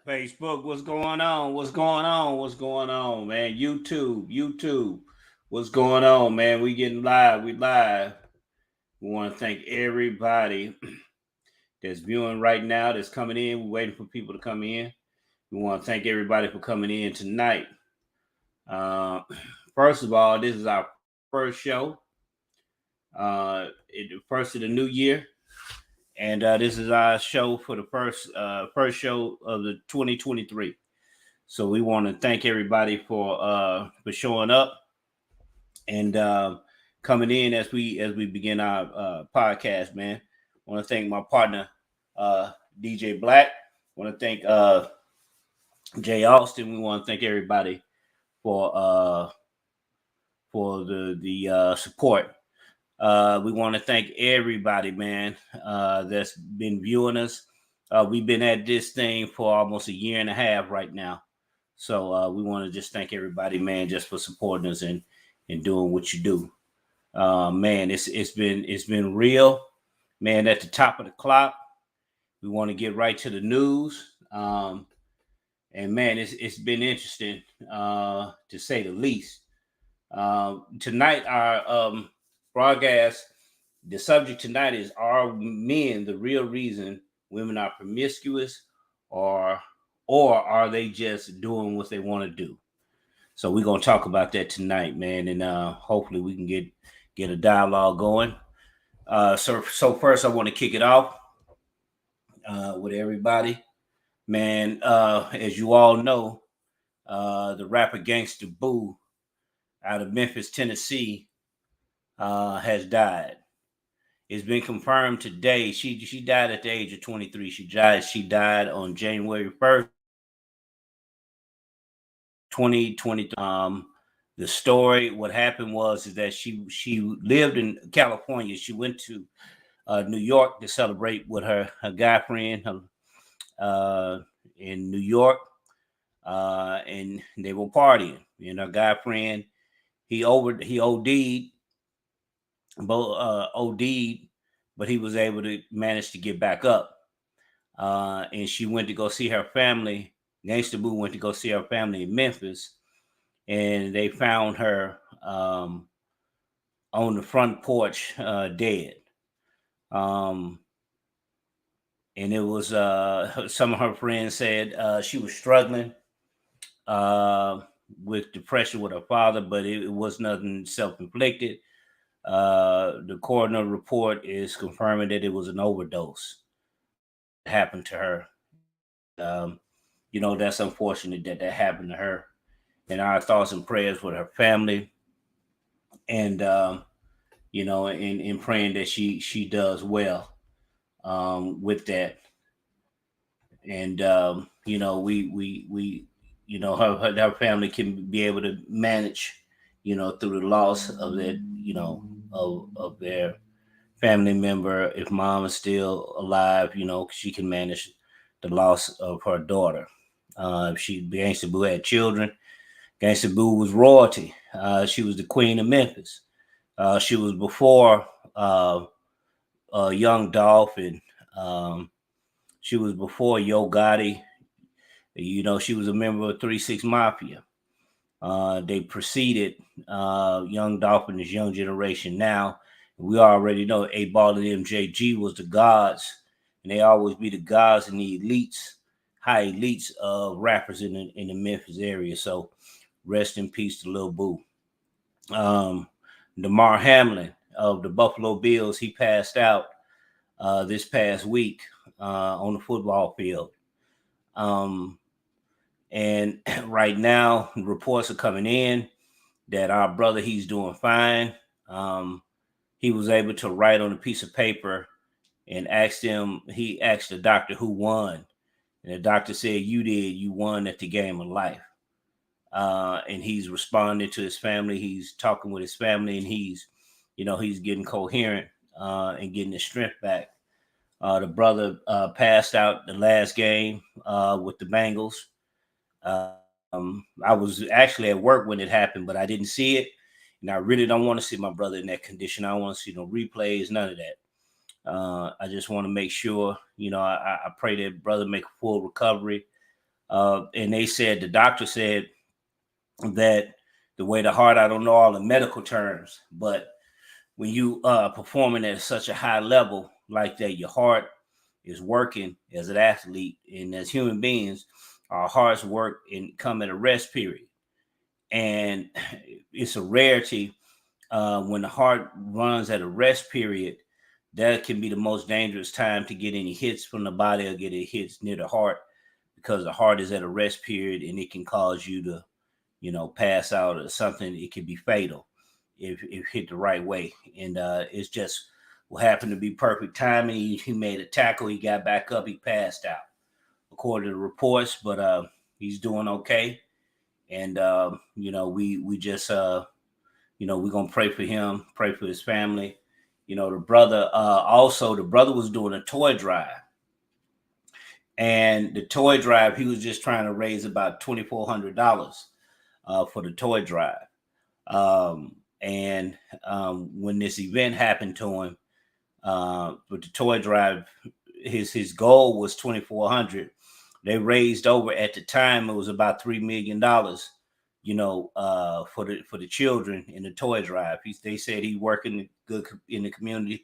Facebook, what's going on? What's going on? What's going on, man? YouTube, what's going on, man? We getting live. We live. We want to thank everybody that's viewing right now, that's coming in. We're waiting for people to come in. We want to thank everybody for coming in tonight. Uh, First of all, this is our first show, the first of the new year, and this is our show for the first show of the 2023. So we want to thank everybody for showing up and coming in as we begin our podcast, man. I want to thank my partner DJ Black. I want to thank Jay Austin. We want to thank everybody for uh, for the support. We want to thank everybody, man, that's been viewing us. We've been at this thing for almost a year and a half right now. So we want to just thank everybody, man, just for supporting us and doing what you do. Man, it's been real, man. At the top of the clock, we want to get right to the news, and man, it's been interesting to say the least. Tonight, our broadcast, the subject tonight is: Are men the real reason women are promiscuous, or are they just doing what they want to do? So we're gonna talk about that tonight, man, and hopefully we can get a dialogue going. So first, I want to kick it off with everybody, man. As you all know, the rapper Gangster Boo out of Memphis, Tennessee, has died. It's been confirmed today. She died at the age of 23. She died on January 1st, 2023. The story, what happened was is that she lived in California. She went to New York to celebrate with her guy friend in New York, and they were partying. And her guy friend he OD'd, but he was able to manage to get back up. And she went to go see her family. Gangsta Boo went to go see her family in Memphis, and they found her on the front porch, dead. Um, and it was some of her friends said she was struggling uh, with depression with her father, but it was nothing self-inflicted. The coroner report is confirming that it was an overdose that happened to her. Um, that's unfortunate that happened to her. And our thoughts and prayers with her family, and in praying that she does well with that. And we her family can be able to manage, through the loss of that, of their family member. If mom is still alive, she can manage the loss of her daughter. If she Gangsta Boo had children, Gangsta Boo was royalty. She was the queen of Memphis. She was before Young Dolph, and she was before Yo Gotti. She was a member of 3-6 Mafia. They preceded Young Dolph and his young generation. Now, we already know A-Ball and MJG was the gods, and they always be the gods and the elites, high elites of rappers in the Memphis area. So rest in peace to Lil Boo. Demar Hamlin of the Buffalo Bills, he passed out this past week on the football field. And right now, reports are coming in that our brother, he's doing fine. He was able to write on a piece of paper and he asked the doctor who won. And the doctor said, "You did, you won at the game of life." And he's responding to his family. He's talking with his family, and he's getting coherent and getting his strength back. The brother passed out the last game with the Bengals. I was actually at work when it happened, but I didn't see it. And I really don't want to see my brother in that condition. I don't want to see no replays, none of that. I just want to make sure, I pray that brother make a full recovery. And they said, the doctor said that the way the heart, I don't know all the medical terms, but when you performing at such a high level like that, your heart is working as an athlete, and as human beings, our hearts work and come at a rest period. And it's a rarity when the heart runs at a rest period. That can be the most dangerous time to get any hits from the body or get any hits near the heart, because the heart is at a rest period and it can cause you to, pass out or something. It can be fatal if hit the right way. And it's just what happened to be perfect timing. He made a tackle. He got back up. He passed out, according to the reports. But he's doing okay. And we just we're gonna pray for him, pray for his family. The brother was doing a toy drive. And the toy drive, he was just trying to raise about $2,400 for the toy drive. And when this event happened to him, with the toy drive, his goal was $2,400. They raised over, at the time it was about $3 million, for the children in the toy drive. They said he working good in the community.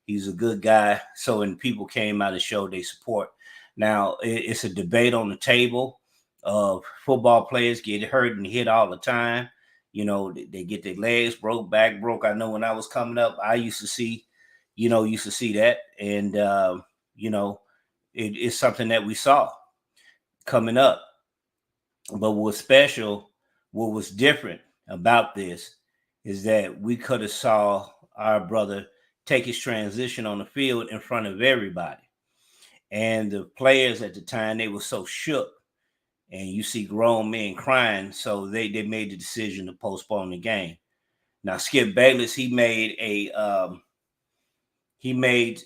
He's a good guy. So when people came out and showed their support. Now it's a debate on the table of football players get hurt and hit all the time. They get their legs broke, back broke. I know when I was coming up, I used to see that. And, it's something that we saw coming up. But what was different about this is that we could have saw our brother take his transition on the field in front of everybody. And the players at the time, they were so shook. And you see grown men crying, so they made the decision to postpone the game. Now, Skip Bayless, he made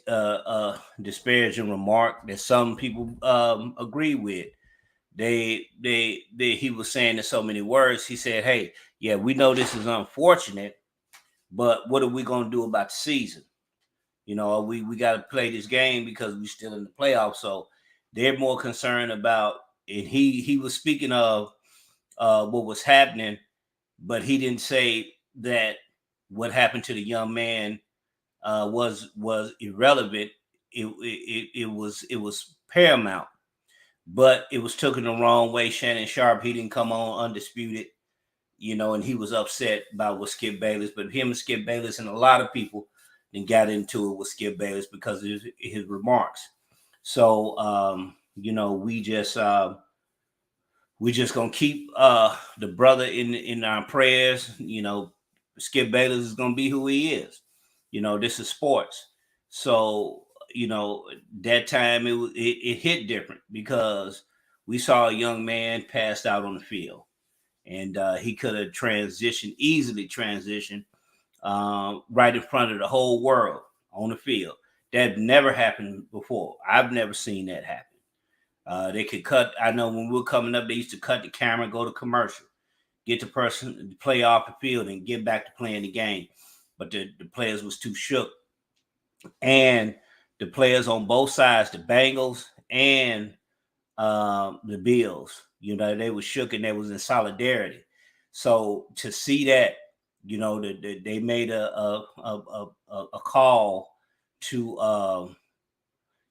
a disparaging remark that some people agree with. He was saying in so many words. He said, "Hey, yeah, we know this is unfortunate, but what are we going to do about the season? We got to play this game because we're still in the playoffs." So they're more concerned about. And he was speaking of what was happening, but he didn't say that what happened to the young man was irrelevant. It was paramount, but it was taken the wrong way. Shannon Sharp, he didn't come on undisputed, and he was upset about what Skip Bayless. But him and Skip Bayless and a lot of people then got into it with Skip Bayless because of his remarks. So we just gonna keep the brother in our prayers. Skip Bayless is gonna be who he is. This is sports. So that time it hit different because we saw a young man passed out on the field, and he could have easily transitioned right in front of the whole world on the field. That never happened before. I've never seen that happen. They could cut. I know when we were coming up, they used to cut the camera, go to commercial, get the person to play off the field and get back to playing the game. But the players was too shook. And the players on both sides, the Bengals and the Bills, they were shook and they was in solidarity. So to see that, they made a call to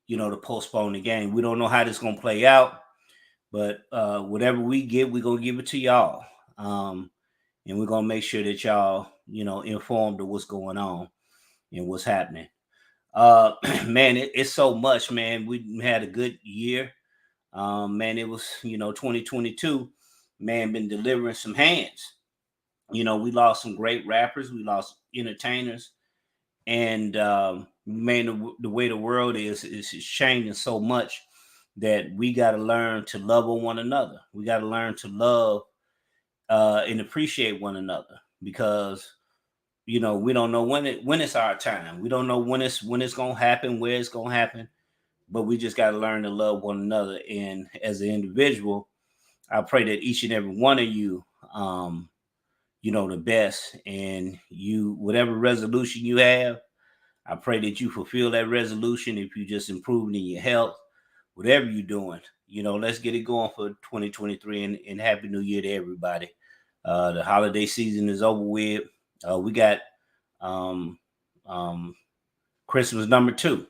to postpone the game. We don't know how this is gonna play out, but whatever we get, we're gonna give it to y'all. And we're gonna make sure that y'all, informed of what's going on and what's happening. Man, it's so much, man. We had a good year. Man, it was, 2022, man, been delivering some hands. We lost some great rappers, we lost entertainers, and man, the way the world is changing so much that we got to learn to love one another. We got to learn to love and appreciate one another, because we don't know when it's our time. We don't know when it's gonna happen, where it's gonna happen, but we just got to learn to love one another. And as an individual, I pray that each and every one of you, the best, and you, whatever resolution you have, I pray that you fulfill that resolution. If you just improving in your health, whatever you're doing. Let's get it going for 2023, and Happy New Year to everybody. The holiday season is over with. We got um, um, Christmas number two.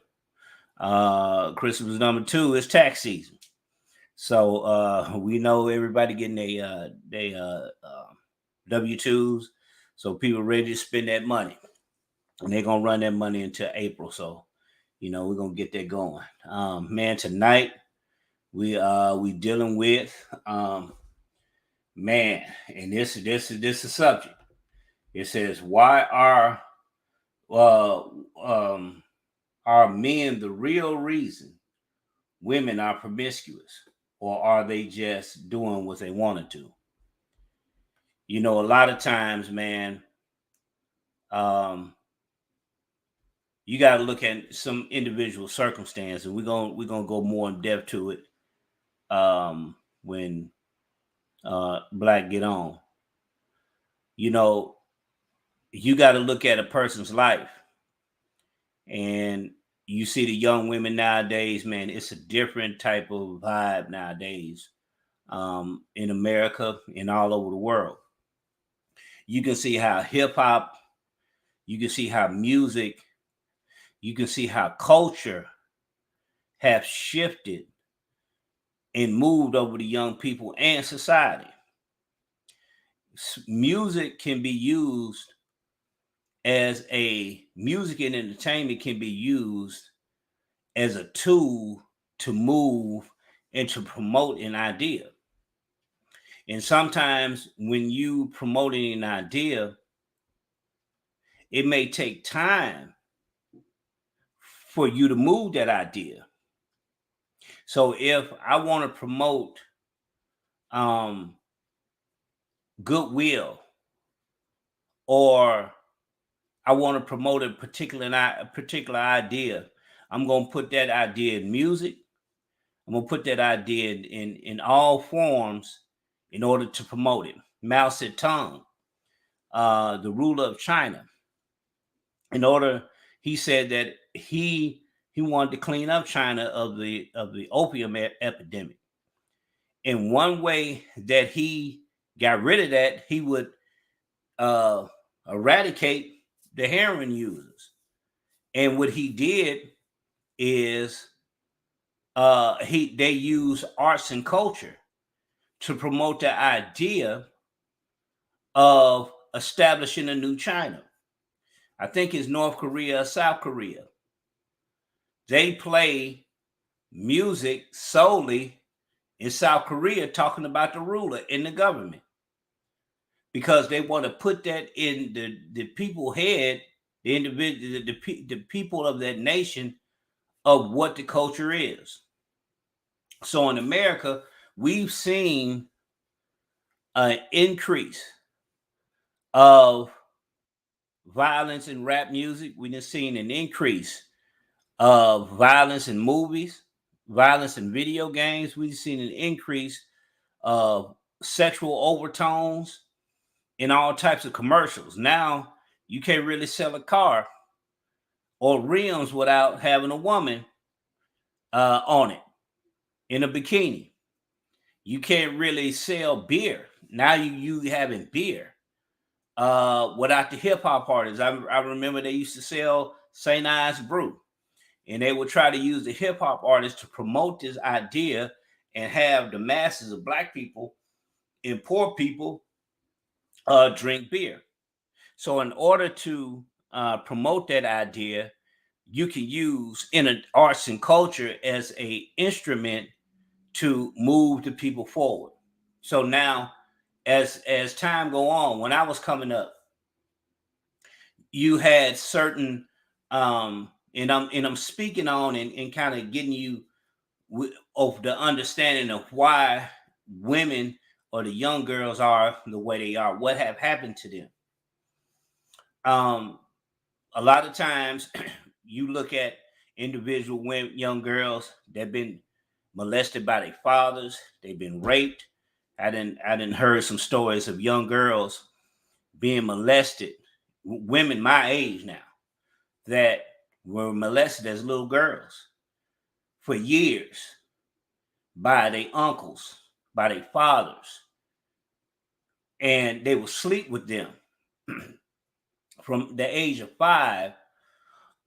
Christmas number two is tax season. So we know everybody getting W-2s. So people ready to spend that money. And they're gonna run that money until April. So, we're gonna get that going. Man, tonight we dealing with man, and this is a subject. It says, why uh um are men the real reason women are promiscuous, or are they just doing what they wanted to? A lot of times, man, you got to look at some individual circumstance, and we're gonna go more in depth to it when Black get on. You got to look at a person's life, and you see the young women nowadays, man. It's a different type of vibe nowadays, in America and all over the world. You can see how hip hop, you can see how music, you can see how culture have shifted and moved over the young people and society. Music can be used as a music and entertainment can be used as a tool to move and to promote an idea. And sometimes when you promoting an idea, it may take time for you to move that idea. So if I want to promote goodwill, or I want to promote a particular idea, I'm going to put that idea in music. I'm going to put that idea in all forms in order to promote it. Mao Zedong, the ruler of China, he said that he wanted to clean up China of the opium epidemic. And one way that he got rid of that, he would eradicate the heroin users. And what he did is they use arts and culture to promote the idea of establishing a new China. I think it's North Korea or South Korea. They play music solely in South Korea talking about the ruler and the government, because they want to put that in the people's head, the individual, the people of that nation, of what the culture is. So in America, we've seen an increase of violence in rap music. We've seen an increase of violence in movies, violence in video games. We've seen an increase of sexual overtones in all types of commercials. Now you can't really sell a car or rims without having a woman on it in a bikini. You can't really sell beer. Now you having beer without the hip hop artists. I remember they used to sell St. Ives Brew, and they would try to use the hip hop artists to promote this idea and have the masses of Black people and poor people drink beer. So in order to promote that idea, you can use arts and culture as a instrument to move the people forward. So now, as time go on, when I was coming up, you had certain and I'm speaking on and kind of getting you of the understanding of why women or the young girls are the way they are, what have happened to them. A lot of times you look at individual women, young girls that have been molested by their fathers, they've been raped. I didn't heard some stories of young girls being molested, women my age now, that were molested as little girls for years. by their uncles, by their fathers, and they would sleep with them from the age of 5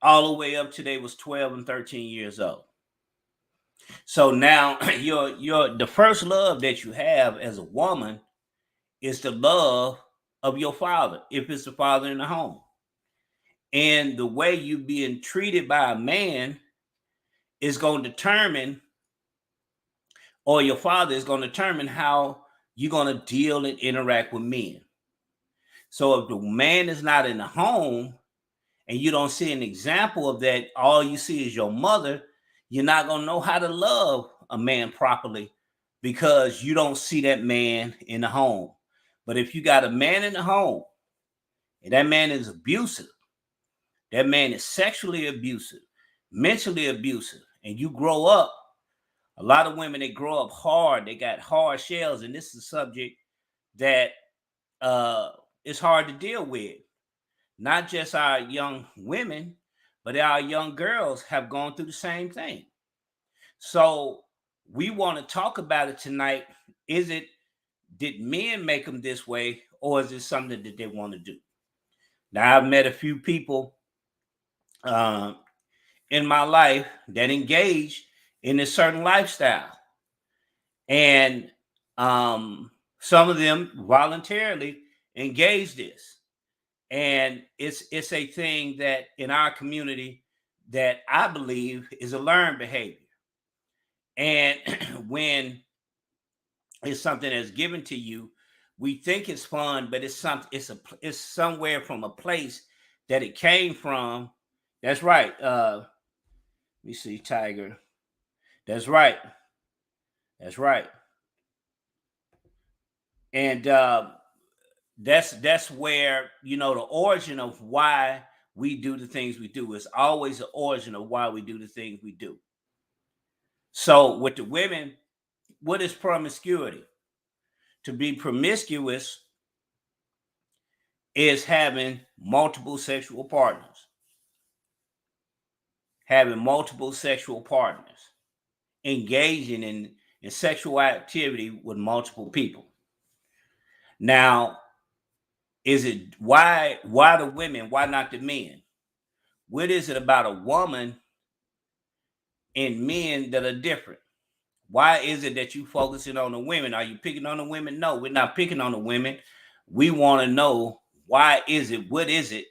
all the way up to they was 12 and 13 years old. So now your the first love that you have as a woman is the love of your father, if it's the father in the home. And the way you being treated by a man is going to determine, or your father is going to determine how you're going to deal and interact with men. So if the man is not in the home and you don't see an example of that, all you see is your mother, you're not going to know how to love a man properly because you don't see that man in the home. But if you got a man in the home and that man is abusive, that man is sexually abusive, mentally abusive, and you grow up, a lot of women, they grow up hard, they got hard shells, and this is a subject that is hard to deal with. Not just our young women, but our young girls have gone through the same thing. So we want to talk about it tonight. Did men make them this way, or is it something that they want to do? Now, I've met a few people in my life that engage in a certain lifestyle. And some of them voluntarily engage this. And it's a thing that in our community that I believe is a learned behavior. And when it's something that's given to you, we think it's fun, but it's somewhere from a place that it came from. That's right. Let me see, Tiger. That's right. That's right. And that's where, the origin of why we do the things we do is always the origin of why we do the things we do. So with the women, what is promiscuity? To be promiscuous is having multiple sexual partners, engaging in sexual activity with multiple people. Now, is it why the women? Why not the men? What is it about a woman and men that are different? Why is it that you focusing on the women? Are you picking on the women? No, we're not picking on the women. We want to know what is it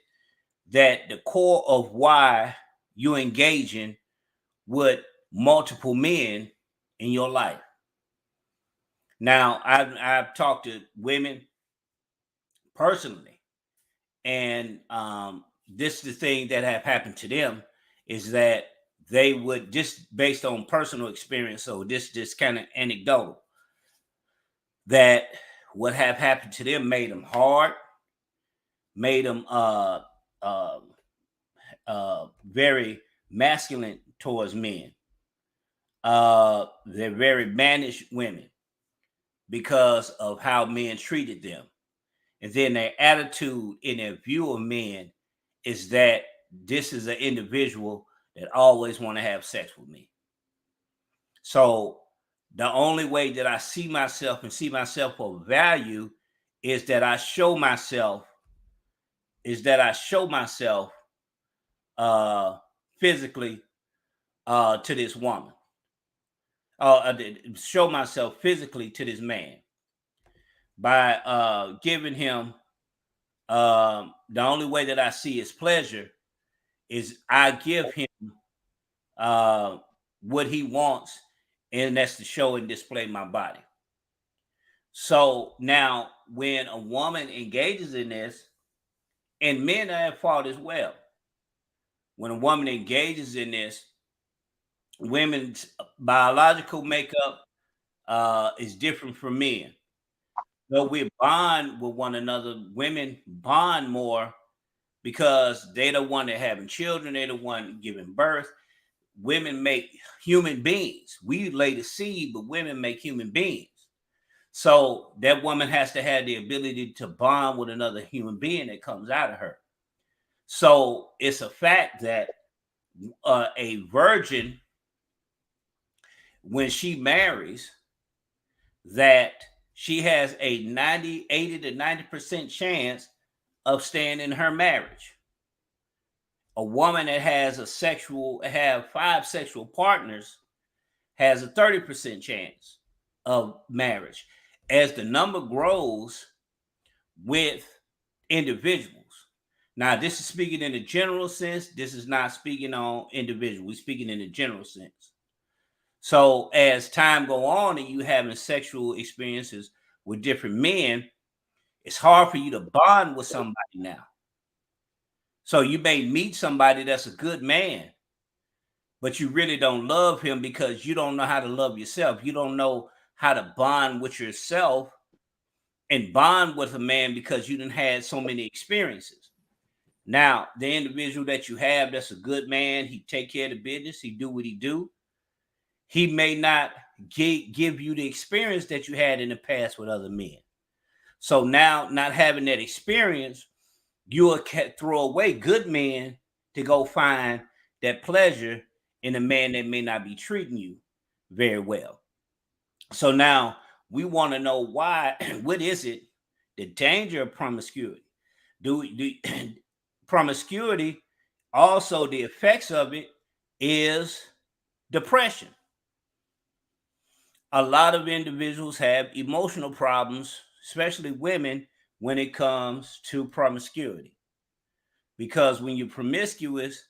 that the core of why you're engaging with multiple men in your life. Now, I've talked to women personally, and this is the thing that have happened to them is that they would, just based on personal experience, so this just kind of anecdotal, that what have happened to them made them hard, made them very masculine towards men. They're very managed women because of how men treated them. And then their attitude in their view of men is that this is an individual that always want to have sex with me. So the only way that I see myself and see myself of value is that I show myself physically to this woman. Show myself physically to this man by giving him the only way that I see his pleasure is I give him what he wants, and that's to show and display my body. So now when a woman engages in this, and men are at fault as well, when a woman engages in this, women's biological makeup is different from men. So we bond with one another. Women bond more because they the one that having children, they the one giving birth. Women make human beings. We lay the seed, but women make human beings. So that woman has to have the ability to bond with another human being that comes out of her. So it's a fact that a virgin when she marries that she has a 80 to 90% chance of staying in her marriage. A woman that has have 5 sexual partners has a 30% chance of marriage. As the number grows with individuals. Now, this is speaking in a general sense. This is not speaking on individual. We're speaking in a general sense. So as time go on and you having sexual experiences with different men, it's hard for you to bond with somebody now. So you may meet somebody that's a good man, but you really don't love him because you don't know how to love yourself. You don't know how to bond with yourself and bond with a man because you didn't had so many experiences. Now, the individual that you have that's a good man, he take care of the business, he do what he do. He may not give you the experience that you had in the past with other men. So now, not having that experience, you'll throw away good men to go find that pleasure in a man that may not be treating you very well. So now we want to know why. What is it? The danger of promiscuity. Do promiscuity? Also, the effects of it is depression. A lot of individuals have emotional problems, especially women, when it comes to promiscuity. Because when you're promiscuous,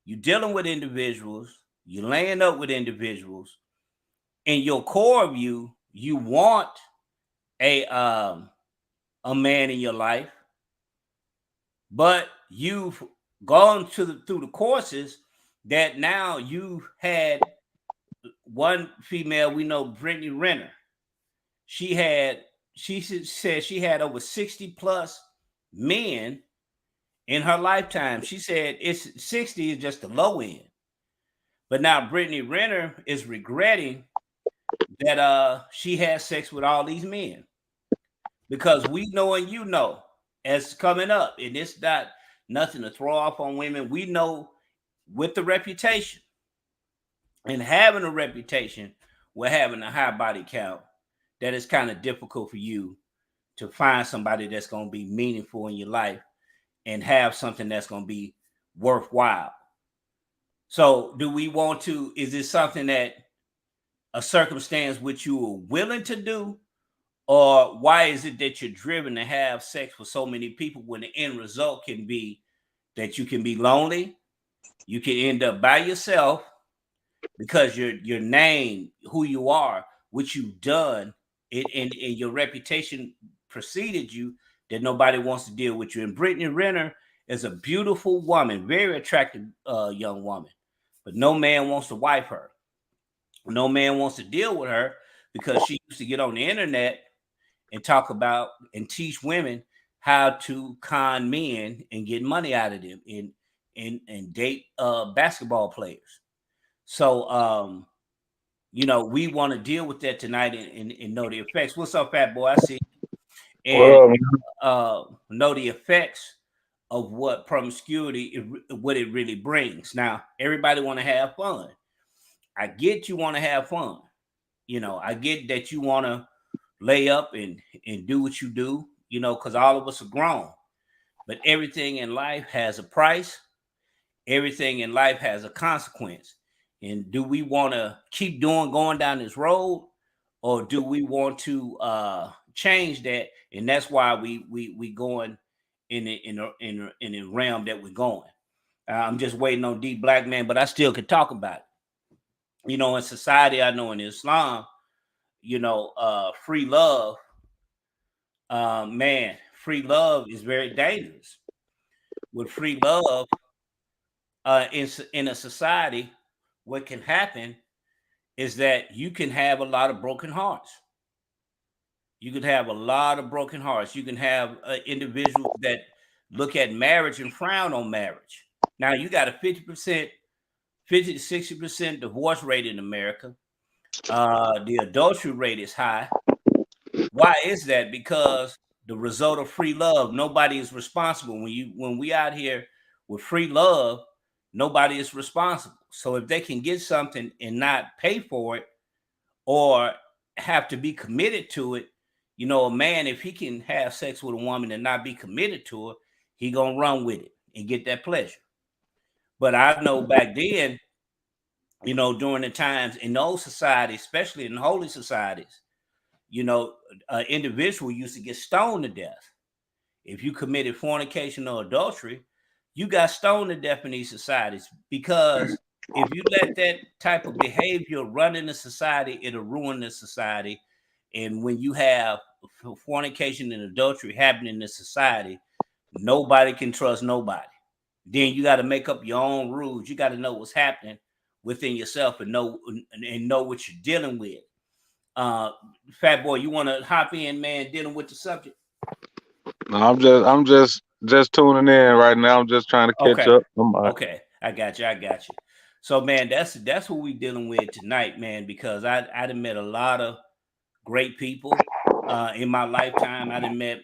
you're dealing with individuals, you're laying up with individuals. In your core of you, you want a man in your life, but you've gone through the courses that now you had one female we know, Brittany Renner. She said she had over 60 plus men in her lifetime. She said it's 60 is just the low end. But now Brittany Renner is regretting that she had sex with all these men. Because we know and you know as coming up, and it's not nothing to throw off on women. We know with the reputation and having a reputation with having a high body count, that it's kind of difficult for you to find somebody that's going to be meaningful in your life and have something that's going to be worthwhile. So do we want to, is this something that a circumstance which you are willing to do? Or why is it that you're driven to have sex with so many people when the end result can be that you can be lonely, you can end up by yourself because your name, who you are, what you've done, and your reputation preceded you, that nobody wants to deal with you. And Brittany Renner is a beautiful woman, very attractive young woman, but no man wants to wife her. No man wants to deal with her because she used to get on the internet and talk about and teach women how to con men and get money out of them and date basketball players. So we want to deal with that tonight and know the effects. What's up, fat boy? I see. And know the effects of what promiscuity, what it really brings. Now, everybody want to have fun. I get you want to have fun. I get that you want to lay up and do what you do, because all of us are grown. But everything in life has a price. Everything in life has a consequence. And do we want to keep going down this road, or do we want to change that? And that's why we going in the realm that we're going. I'm just waiting on D Black Man, but I still could talk about it. In society, I know in Islam, free love, man, free love is very dangerous. With free love, in a society, what can happen is that you can have a lot of broken hearts. You could have a lot of broken hearts. You can have individuals that look at marriage and frown on marriage. Now, you got a 50% to 60% divorce rate in America. The adultery rate is high. Why is that? Because the result of free love, nobody is responsible. When we out here with free love, nobody is responsible. So if they can get something and not pay for it, or have to be committed to it. You know, a man, if he can have sex with a woman and not be committed to her, he gonna run with it and get that pleasure. But I know back then, you know, during the times in those societies, especially in holy societies, you know, an individual used to get stoned to death. If you committed fornication or adultery, you got stoned to death in these societies, because if you let that type of behavior run in the society, it'll ruin the society. And when you have fornication and adultery happening in the society, nobody can trust nobody. Then you got to make up your own rules. You got to know what's happening within yourself and know what you're dealing with. Fat Boy, you want to hop in, man, dealing with the subject? No, I'm just tuning in right now. I'm just trying to catch Okay. up. Okay. I got you. So, man, that's what we dealing with tonight, man, because I done met a lot of great people in my lifetime. I done met,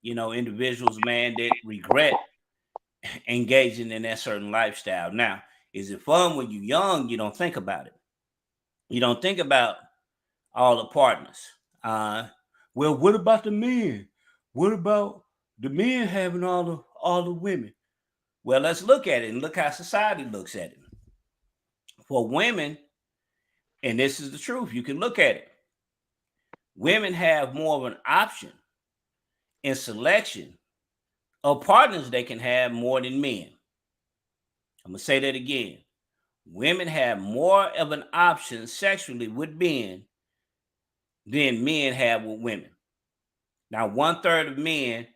you know, individuals, man, that regret engaging in that certain lifestyle. Now, is it fun when you're young? You don't think about it. You don't think about all the partners. Well, what about the men? What about the men having all the women? Well, let's look at it and look how society looks at it. For women, and this is the truth, you can look at it. Women have more of an option in selection of partners they can have more than men. I'm gonna say that again. Women have more of an option sexually with men than men have with women. Now, 1/3 of men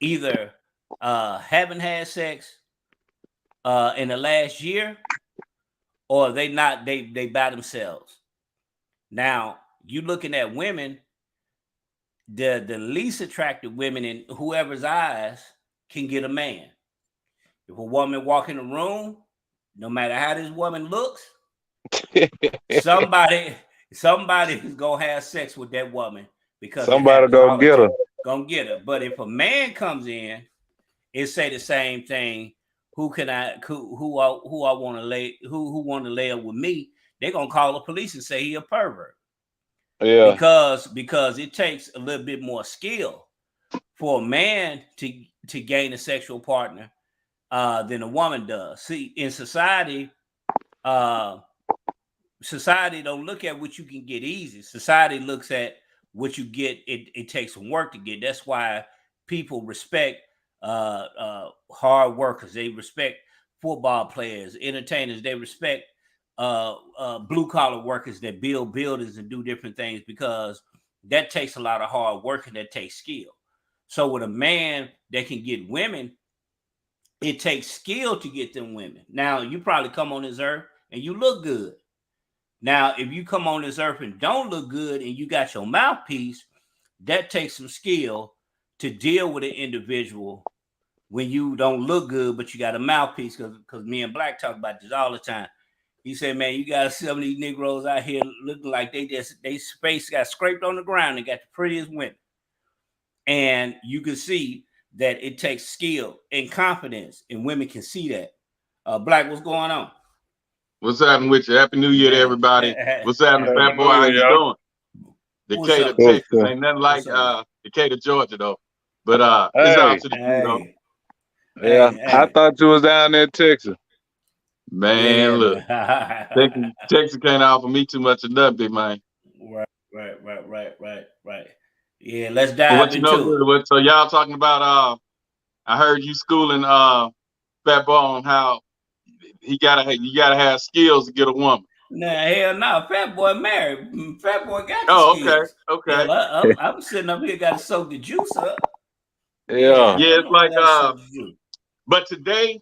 either haven't had sex in the last year, or they by themselves. Now, you looking at women, the least attractive women in whoever's eyes can get a man. If a woman walk in the room, no matter how this woman looks, somebody is gonna have sex with that woman, because it Somebody happens go all the get time. her. Gonna get her. But if a man comes in and say the same thing, who I want to lay who want to lay up with me, they're gonna call the police and say he a pervert. Yeah. Because it takes a little bit more skill for a man to gain a sexual partner than a woman does. See, in society, society don't look at what you can get easy. Society looks at what you get. It takes some work to get. That's why people respect hard workers. They respect football players, entertainers. They respect blue collar workers that build buildings and do different things, because that takes a lot of hard work and that takes skill. So with a man that can get women, it takes skill to get them women. Now, you probably come on this earth and you look good. Now, if you come on this earth and don't look good and you got your mouthpiece, that takes some skill to deal with an individual when you don't look good, but you got a mouthpiece. Because me and Black talk about this all the time. He said, man, you got some of these Negroes out here looking like they face got scraped on the ground and got the prettiest women. And you can see that it takes skill and confidence, and women can see that. Black, what's going on? What's happening with you? Happy New Year to everybody. What's happening, Happy Fat New Boy? How Year, you y'all. doing? What's Decatur, up? Cool, Texas. cool. Ain't nothing like What's up? Decatur, Georgia, though. But it's Hey, out to the Q, though. Hey, yeah. I hey. thought you was down there in Texas. Man, Yeah, look. man. Texas can't offer me too much of nothing, man. Right. Yeah, let's But dive what you know into it. good? So y'all talking about I heard you schooling Fat Boy on how you gotta have skills to get a woman. Nah, hell no. Fat Boy married. Fat Boy got the Oh, okay, skills. okay. Hell, I'm sitting up here, got to soak the juice up. Yeah. Yeah, Yeah, I it's know I like got to soak the juice. but today,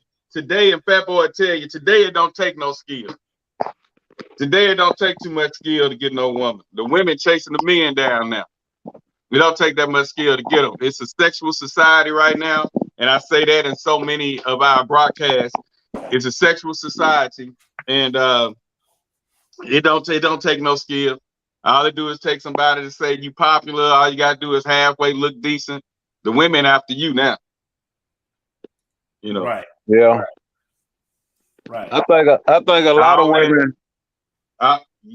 and Fat Boy tell you, today it don't take no skill. Today it don't take too much skill to get no woman. The women chasing the men down now. We don't take that much skill to get them. It's a sexual society right now, and I say that in so many of our broadcasts. It's a sexual society, and it don't take no skill. All they do is take somebody to say you popular. All you gotta do is halfway look decent. The women after you now, you know. Right, Yeah. right. I think a lot of Always, women.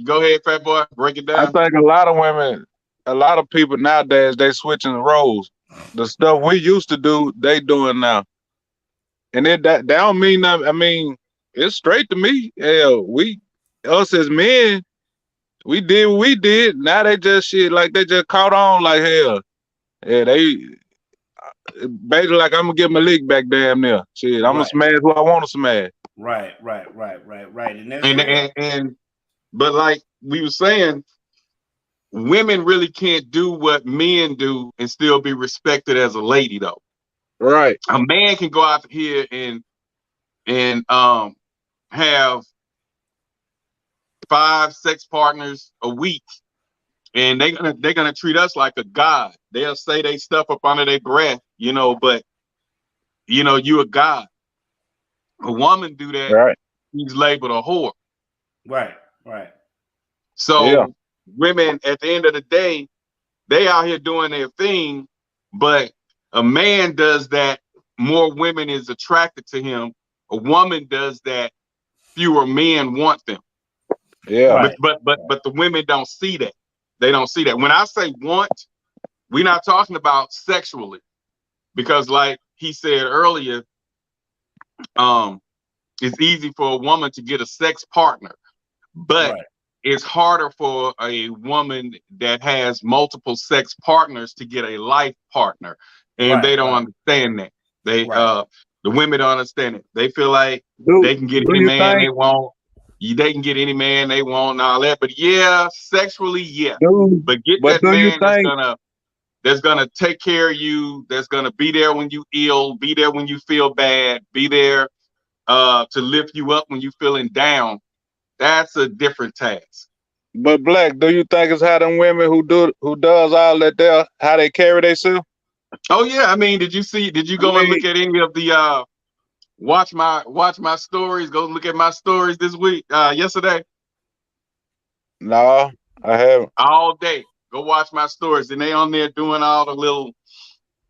Go ahead, fat boy. Break it I down. think a lot of women, a lot of people nowadays, they switching the roles. The stuff we used to do, they doing now. And that don't mean nothing. I mean, it's straight to me. Hell, us as men, we did what we did. Now they just shit like they just caught on like hell. Yeah, they basically like I'm gonna get my lick back damn near. Shit, I'm gonna smash who I want to smash. Right. And that's real. But like we were saying, women really can't do what men do and still be respected as a lady though. Right. A man can go out here and have 5 sex partners a week, and they're gonna treat us like a god. They'll say they stuff up under their breath, but you a god. A woman do that, Right. she's labeled a whore. Right. So women at the end of the day, they out here doing their thing, but a man does that, more women is attracted to him. A woman does that, fewer men want them. Yeah. But the women don't see that. They don't see that. When I say want, we're not talking about sexually, because like he said earlier, it's easy for a woman to get a sex partner, but it's harder for a woman that has multiple sex partners to get a life partner, and they don't understand that. The women don't understand it. They feel like they can get any man they want. They can get any man they want and all that. But yeah, sexually, yeah. But get that man that's gonna take care of you, that's gonna be there when you ill, be there when you feel bad, be there to lift you up when you feeling down. That's a different task. But Black, do you think it's how them women who does all that there, how they carry themselves? Oh yeah, I mean, did you go and look at any of the watch my stories? Go look at my stories this week, yesterday. No, I haven't. All day. Go watch my stories. And they on there doing all the little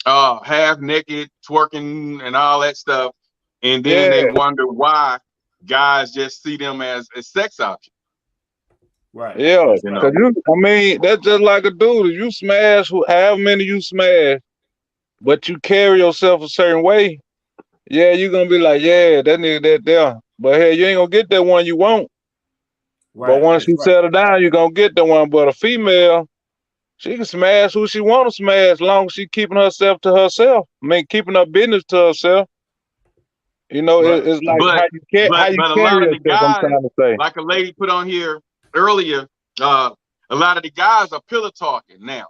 half naked twerking and all that stuff. And then they wonder why guys just see them as a sex object. Right. Yeah. I mean, that's just like a dude. If you smash however many you smash, but you carry yourself a certain way, yeah, you're gonna be like, yeah, that nigga that there. But hey, you ain't gonna get that one you want. But once you settle down, you're gonna get the one. But a female, she can smash who she want to smash as long as she keeping herself to herself. I mean, keeping her business to herself. You know, it's like how you carry yourself, I'm trying to say. Like a lady put on here earlier, a lot of the guys are pillow talking now.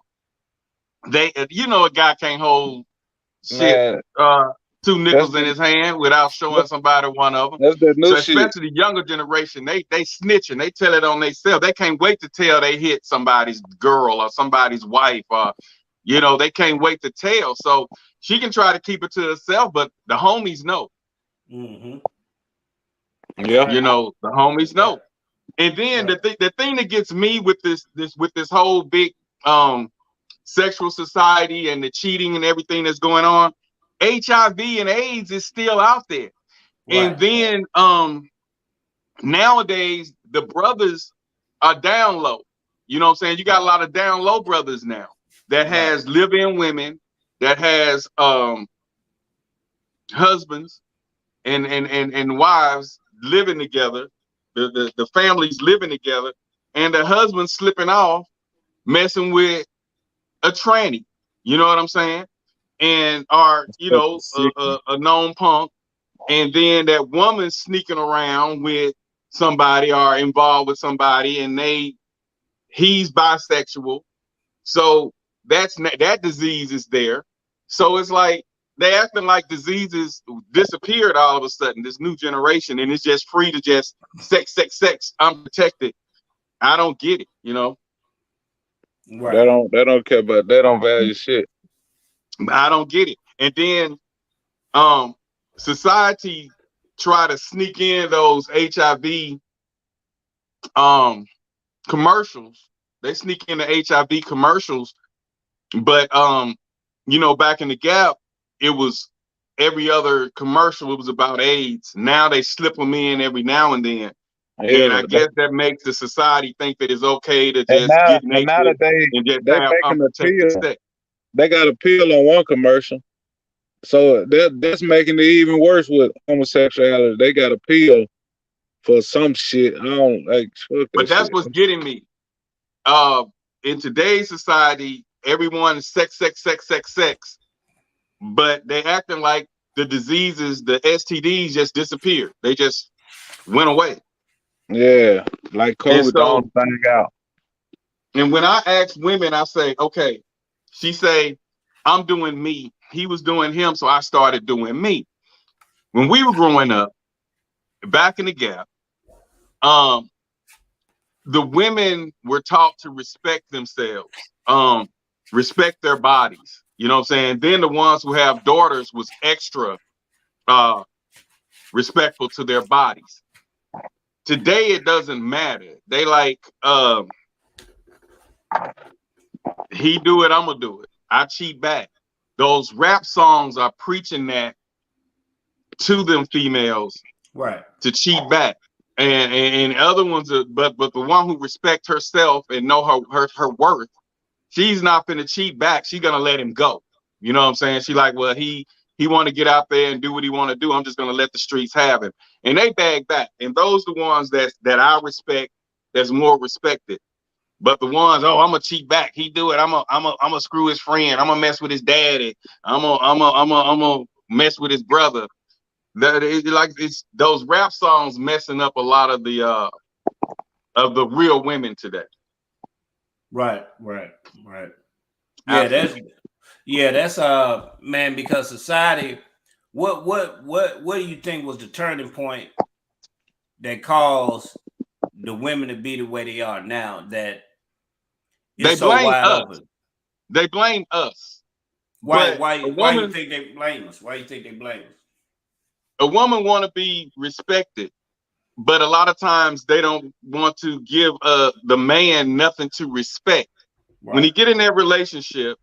They, a guy can't hold shit, 2 nickels in his hand without showing somebody one of them. That's that new shit. Especially the younger generation, they snitching. They tell it on themselves. They can't wait to tell they hit somebody's girl or somebody's wife, or they can't wait to tell. So she can try to keep it to herself, but the homies know. Mm-hmm. Yeah. The homies know. And then the thing that gets me with this whole big sexual society and the cheating and everything that's going on, HIV and AIDS is still out there. And then nowadays the brothers are down low. You know what I'm saying? You got a lot of down low brothers now that has live-in women, that has husbands and wives living together, the families living together, and the husband's slipping off, messing with a tranny. You know what I'm saying? And are a known punk, and then that woman sneaking around with somebody or involved with somebody, and he's bisexual, so that disease is there. So it's like they acting like diseases disappeared all of a sudden, this new generation, and it's just free to just sex, I'm protected. I don't get it. They don't care about, they don't value shit. I don't get it. And then society try to sneak in those HIV commercials. They sneak in the HIV commercials, but back in the Gap, it was every other commercial, it was about AIDS. Now they slip them in every now and then. And I Yeah. guess that makes the society think that it's okay to And just get now naked that and just they have making a unprotected pill, sex. they got a pill on one commercial. So that's making it even worse with homosexuality. They got a pill for some shit. I don't like fuck that But that's shit. what's getting me. In today's society, everyone is sex, sex, sex, sex, sex, but they acting like the diseases, the STDs just disappeared. They just went away. Yeah, like And COVID, the so, only thing out. and when I ask women, I say, okay, she say, I'm doing me. He was doing him, so I started doing me. When we were growing up, back in the gap, um, the women were taught to respect themselves, respect their bodies. You know what I'm saying? Then the ones who have daughters was extra uh, respectful to their bodies. Today it doesn't matter. They like he do it, I'm gonna do it. I cheat back. Those rap songs are preaching that to them females Right. to cheat back. And other ones are, but the one who respect herself and know her worth, she's not gonna cheat back. She's gonna let him go. You know what I'm saying? She like, well, he want to get out there and do what he want to do. I'm just gonna let the streets have him. And they bag back. And those are the ones that I respect, that's more respected. But the ones, oh, I'm gonna cheat back. He do it. I'm a screw his friend. I'm gonna mess with his daddy. I'm gonna mess with his brother. That is like it's those rap songs messing up a lot of the real women today. Right. That's man, because society, what do you think was the turning point that caused the women to be the way they are now, that They it's so blame wide us. open? They blame us. Why But why why you think they blame us? Why you think they blame us? a woman want to be respected, but a lot of times they don't want to give the man nothing to respect. When he Right. get in that relationship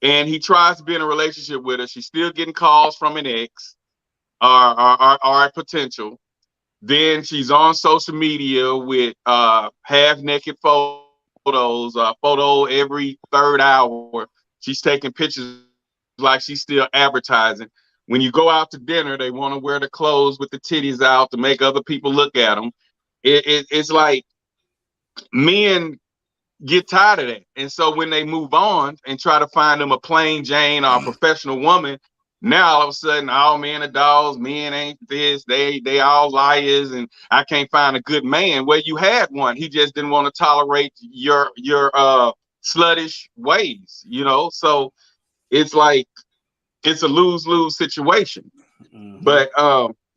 and he tries to be in a relationship with her, she's still getting calls from an ex or a potential. Then she's on social media with half naked photos, photo every third hour. She's taking pictures like she's still advertising. When you go out to dinner, they want to wear the clothes with the titties out to make other people look at them. It's like men get tired of that. And so when they move on and try to find them a plain Jane or a professional woman, now all of a sudden all men are dogs, men ain't this, they all liars, and I can't find a good man. Well, you had one. He just didn't want to tolerate your sluttish ways, you know. So it's like it's a lose-lose situation. Mm-hmm. But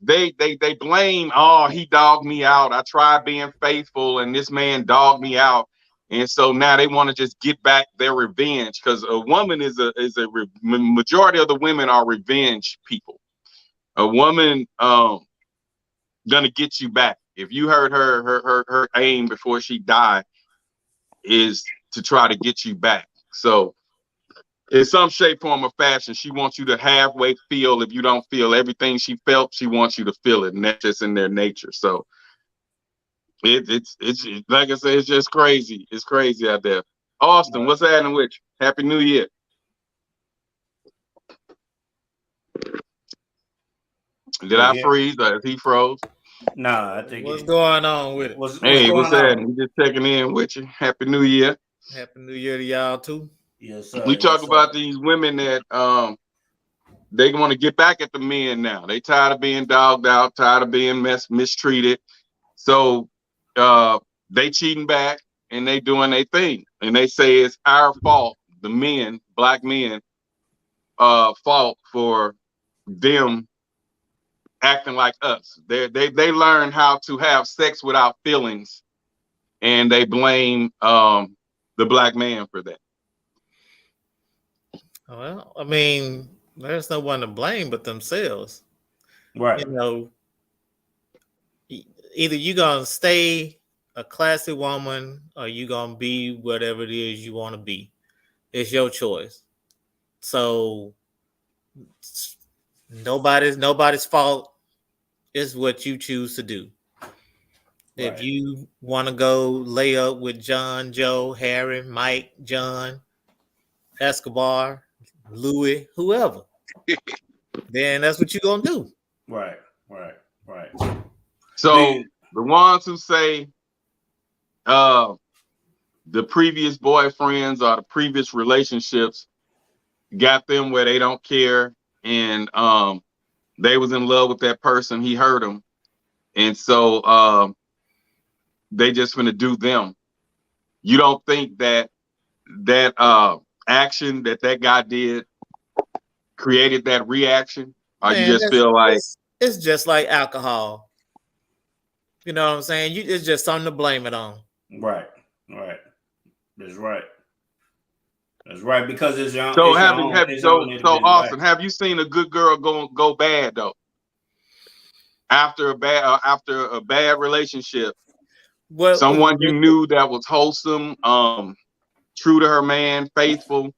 they blame, oh, he dogged me out. I tried being faithful and this man dogged me out. And so now they want to just get back their revenge, because a woman majority of the women are revenge people. A woman gonna get you back. If you heard her aim before she died is to try to get you back. So in some shape, form, or fashion, she wants you to halfway feel. If you don't feel everything she felt, she wants you to feel it, and that's just in their nature. So it's like I said, it's just crazy. It's crazy out there. Austin, what's happening with you? Happy New Year. Did I freeze or is he froze? Nah, I think what's going on with it? What's Hey, going what's on? happening? We just checking in with you. Happy New Year. Happy New Year to y'all too. Yes, sir. We talk about these women that they want to get back at the men now. They tired of being dogged out, tired of being mistreated. So they cheating back and they doing their thing. And they say it's our fault, the men, black men, fault for them acting like us. They learn how to have sex without feelings, and they blame the black man for that. Well, I mean, there's no one to blame but themselves. Right. You know, either you're gonna stay a classy woman or you're gonna be whatever it is you want to be. It's your choice. So nobody's fault. It's what you choose to do. If Right. you want to go lay up with John, Joe, Harry, Mike, John, Escobar, Louis, whoever, then that's what you're gonna do. Right. Right. Right. So the ones who say the previous boyfriends or the previous relationships got them where they don't care, and they was in love with that person, he hurt them, and so they just gonna do them. You don't think that action that guy did created that reaction, or you Man, just feel like it's just like alcohol. You know what I'm saying? It's just something to blame it on. Right. Right. That's right. That's right. Because it's your so? it's your own, it's your own So individual Austin, action. have you seen a good girl go bad though? After a bad relationship, someone you knew that was wholesome, true to her man, faithful,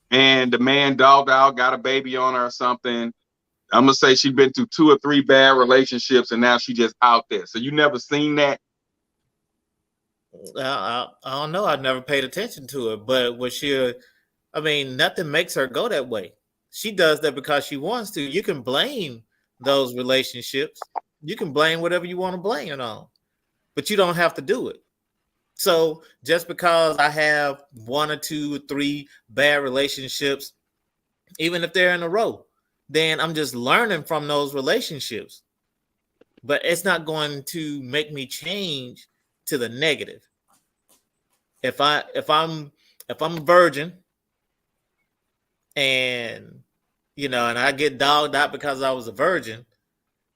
and the man dogged out, got a baby on her or something. I'm gonna say she's been through 2 or 3 bad relationships, and now she just out there. So you never seen that? I don't know. I never paid attention to it, but nothing makes her go that way. She does that because she wants to. You can blame those relationships. You can blame whatever you want to blame it on, but you don't have to do it. So just because I have 1 or 2 or 3 bad relationships, even if they're in a row, then I'm just learning from those relationships. But it's not going to make me change to the negative. If I'm a virgin and and I get dogged out because I was a virgin,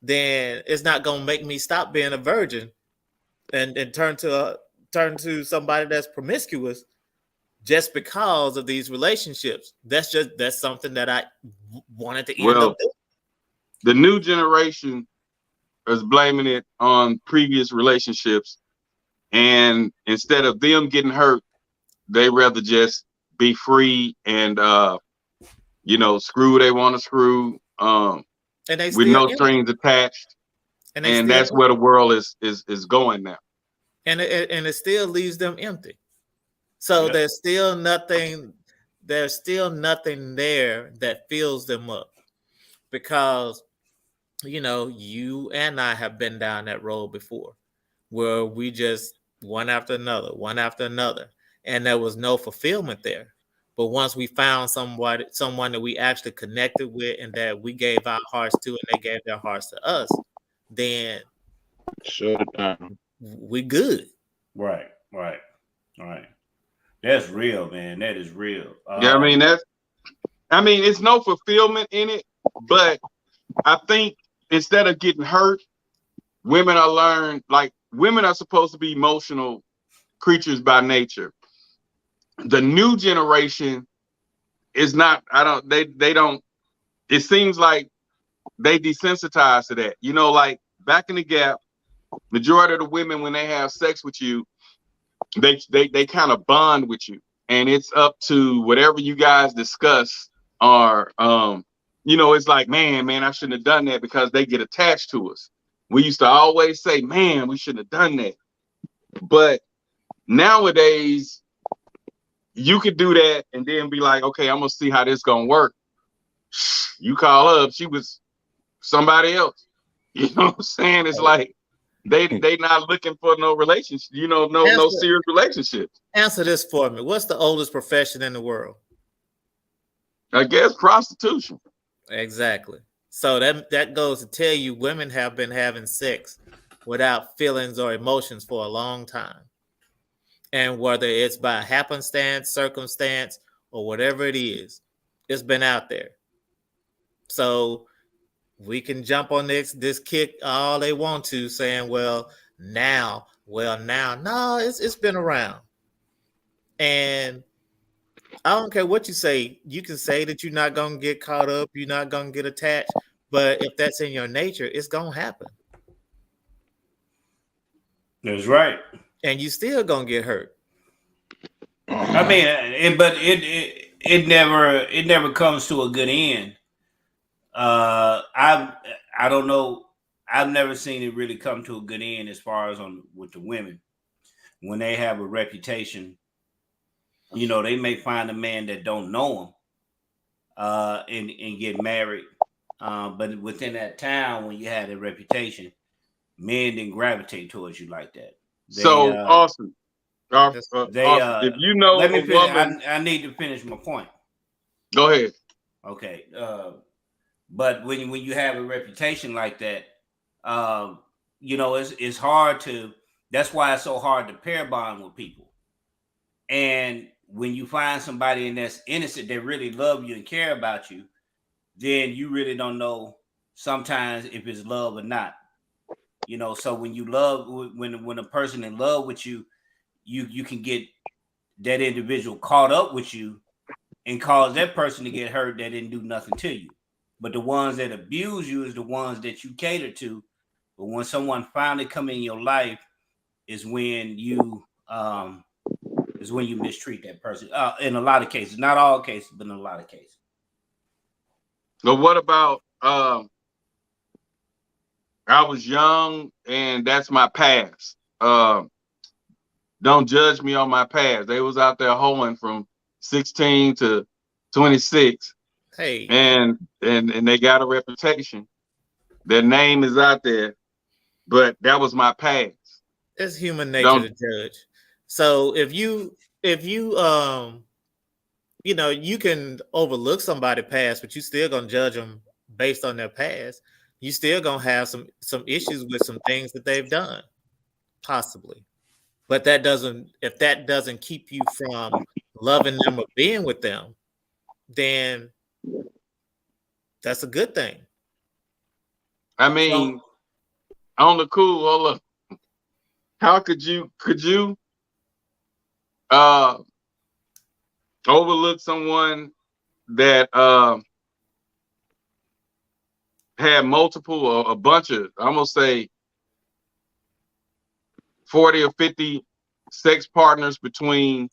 then it's not gonna make me stop being a virgin and turn to somebody that's promiscuous just because of these relationships. That's something that I wanted to end up doing. The new generation is blaming it on previous relationships, and instead of them getting hurt, they rather just be free and screw who they want to screw, with no strings attached, and that's where the world is going now. And it still leaves them empty. So there's still nothing there that fills them up, because you and I have been down that road before, where we just one after another, and there was no fulfillment there. But once we found someone that we actually connected with and that we gave our hearts to, and they gave their hearts to us, then shut it down. We good. Right. That's real, man. That is real. It's no fulfillment in it, but I think instead of getting hurt, women are supposed to be emotional creatures by nature. The new generation is not. They don't. It seems like they desensitized to that. Like back in the gap, majority of the women, when they have sex with you, they kind of bond with you, and it's up to whatever you guys discuss. Or it's like, man, I shouldn't have done that, because they get attached to us. We used to always say, man, we shouldn't have done that. But nowadays, you could do that and then be like, okay, I'm gonna see how this gonna work. You call up, she was somebody else. You know what I'm saying? It's like they not looking for no relationship, no serious relationships. Answer this for me. What's the oldest profession in the world? I guess prostitution. Exactly. So that goes to tell you, women have been having sex without feelings or emotions for a long time. And whether it's by happenstance, circumstance, or whatever it is, it's been out there. So we can jump on this kick all they want to, saying, now. No, it's been around. And I don't care what you say. You can say that you're not going to get caught up, you're not going to get attached, but if that's in your nature, it's going to happen. That's right. And you still going to get hurt. I mean, it never comes to a good end. I don't know. I've never seen it really come to a good end as far as with the women when they have a reputation. You know, they may find a man that don't know them, and get married. But within that town, when you had a reputation, men didn't gravitate towards you like that. So Austin, Austin, if you know let me a finish. woman, I need to finish my point. go ahead. Okay. But when you have a reputation like that, you know, it's hard to. That's why it's so hard to pair bond with people. And when you find somebody that's innocent, that really love you and care about you, then you really don't know sometimes if it's love or not. You know, so when you love, when a person in love with you, you can get that individual caught up with you and cause that person to get hurt that didn't do nothing to you. But the ones that abuse you is the ones that you cater to. But when someone finally come in your life, is when you mistreat that person. In a lot of cases, not all cases, but in a lot of cases. But what about I was young and that's my past. Don't judge me on my past. They was out there hoeing from 16 to 26. Hey. And they got a reputation. Their name is out there, but that was my past. It's human nature to judge. So if you you know, you can overlook somebody's past, but you still gonna judge them based on their past. You still gonna have some issues with some things that they've done, possibly. But if that doesn't keep you from loving them or being with them, then that's a good thing. I mean, on the cool, hold up. How could you overlook someone that had multiple or a bunch of, I'm gonna say 40 or 50 sex partners between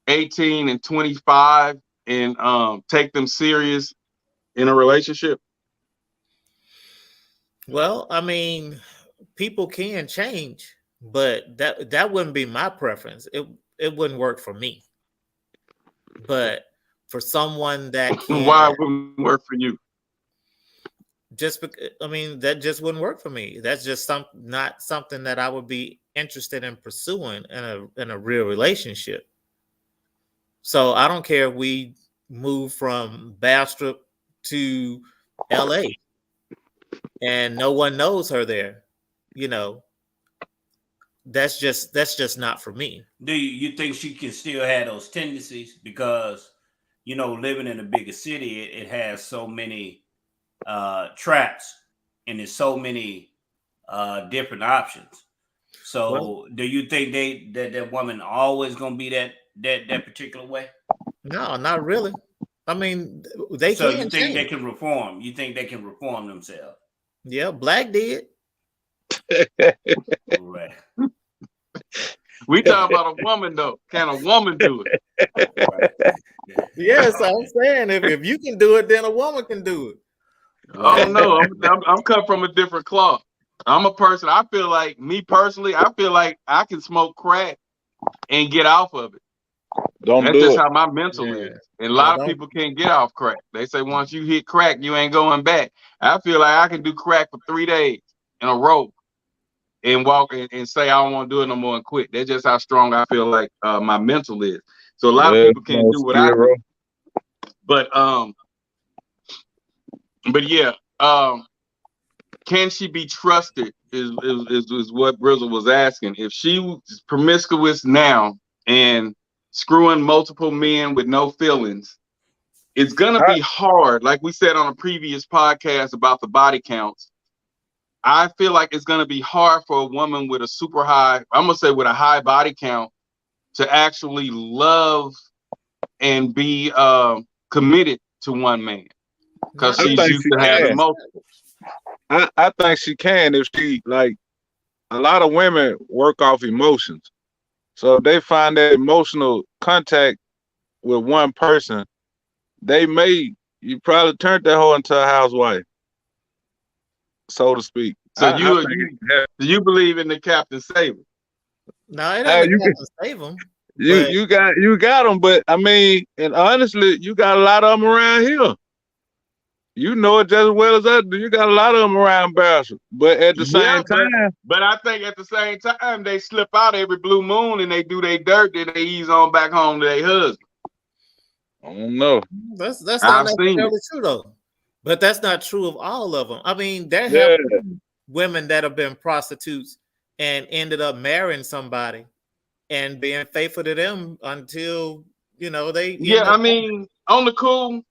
18 and 25 and take them serious in a relationship? Well, I mean, people can change, but that wouldn't be my preference. It wouldn't work for me. But for someone that can, why it wouldn't work for you? I mean, that just wouldn't work for me. That's just not something that I would be interested in pursuing in a real relationship. So I don't care if we move from Bastrop to LA and no one knows her there. You know, that's just not for me. Do you think she can still have those tendencies? Because, you know, living in a bigger city, it has so many traps and there's so many different options. So do you think that woman always gonna be that particular way? No, not really. I mean, they so can. You think they can reform? You think they can reform themselves? Yeah, Black did. Right. We talk about a woman though. Can a woman do it? Right. Yes, I'm saying if you can do it, then a woman can do it. Oh no, I'm cut from a different cloth. I'm a person. I feel like me personally. I feel like I can smoke crack and get off of it. That's just how my mental is. And a lot of people can't get off crack. They say once you hit crack, you ain't going back. I feel like I can do crack for 3 days in a row and walk and say I don't want to do it no more and quit. That's just how strong I feel like my mental is. So a lot of people can't do what I do. But yeah, can she be trusted is what Brizzle was asking. If she was promiscuous now and screwing multiple men with no feelings, it's gonna be hard. Like we said on a previous podcast about the body counts, I feel like it's gonna be hard for a woman with a super high, I'm gonna say with a high body count, to actually love and be committed to one man, because she's used to having multiple. I think she can if she, like, a lot of women work off emotions. So if they find that emotional contact with one person, you probably turned that hoe into a housewife. so to speak. So I think you believe in the Captain Saver? No, it uh, doesn't you have to save them. you But you got them, but I mean, and honestly, you got a lot of them around here. You know it just as well as I do. You got a lot of them around Bastrop, but at the Yeah, same time, but I think at the same time they slip out every blue moon and they do their dirt, then they ease on back home to their husband. I don't know. that's not I've seen necessarily true though. But that's not true of all of them. I mean, there Yeah, have been women that have been prostitutes and ended up marrying somebody and being faithful to them until they Yeah, end up. I mean, on the cool,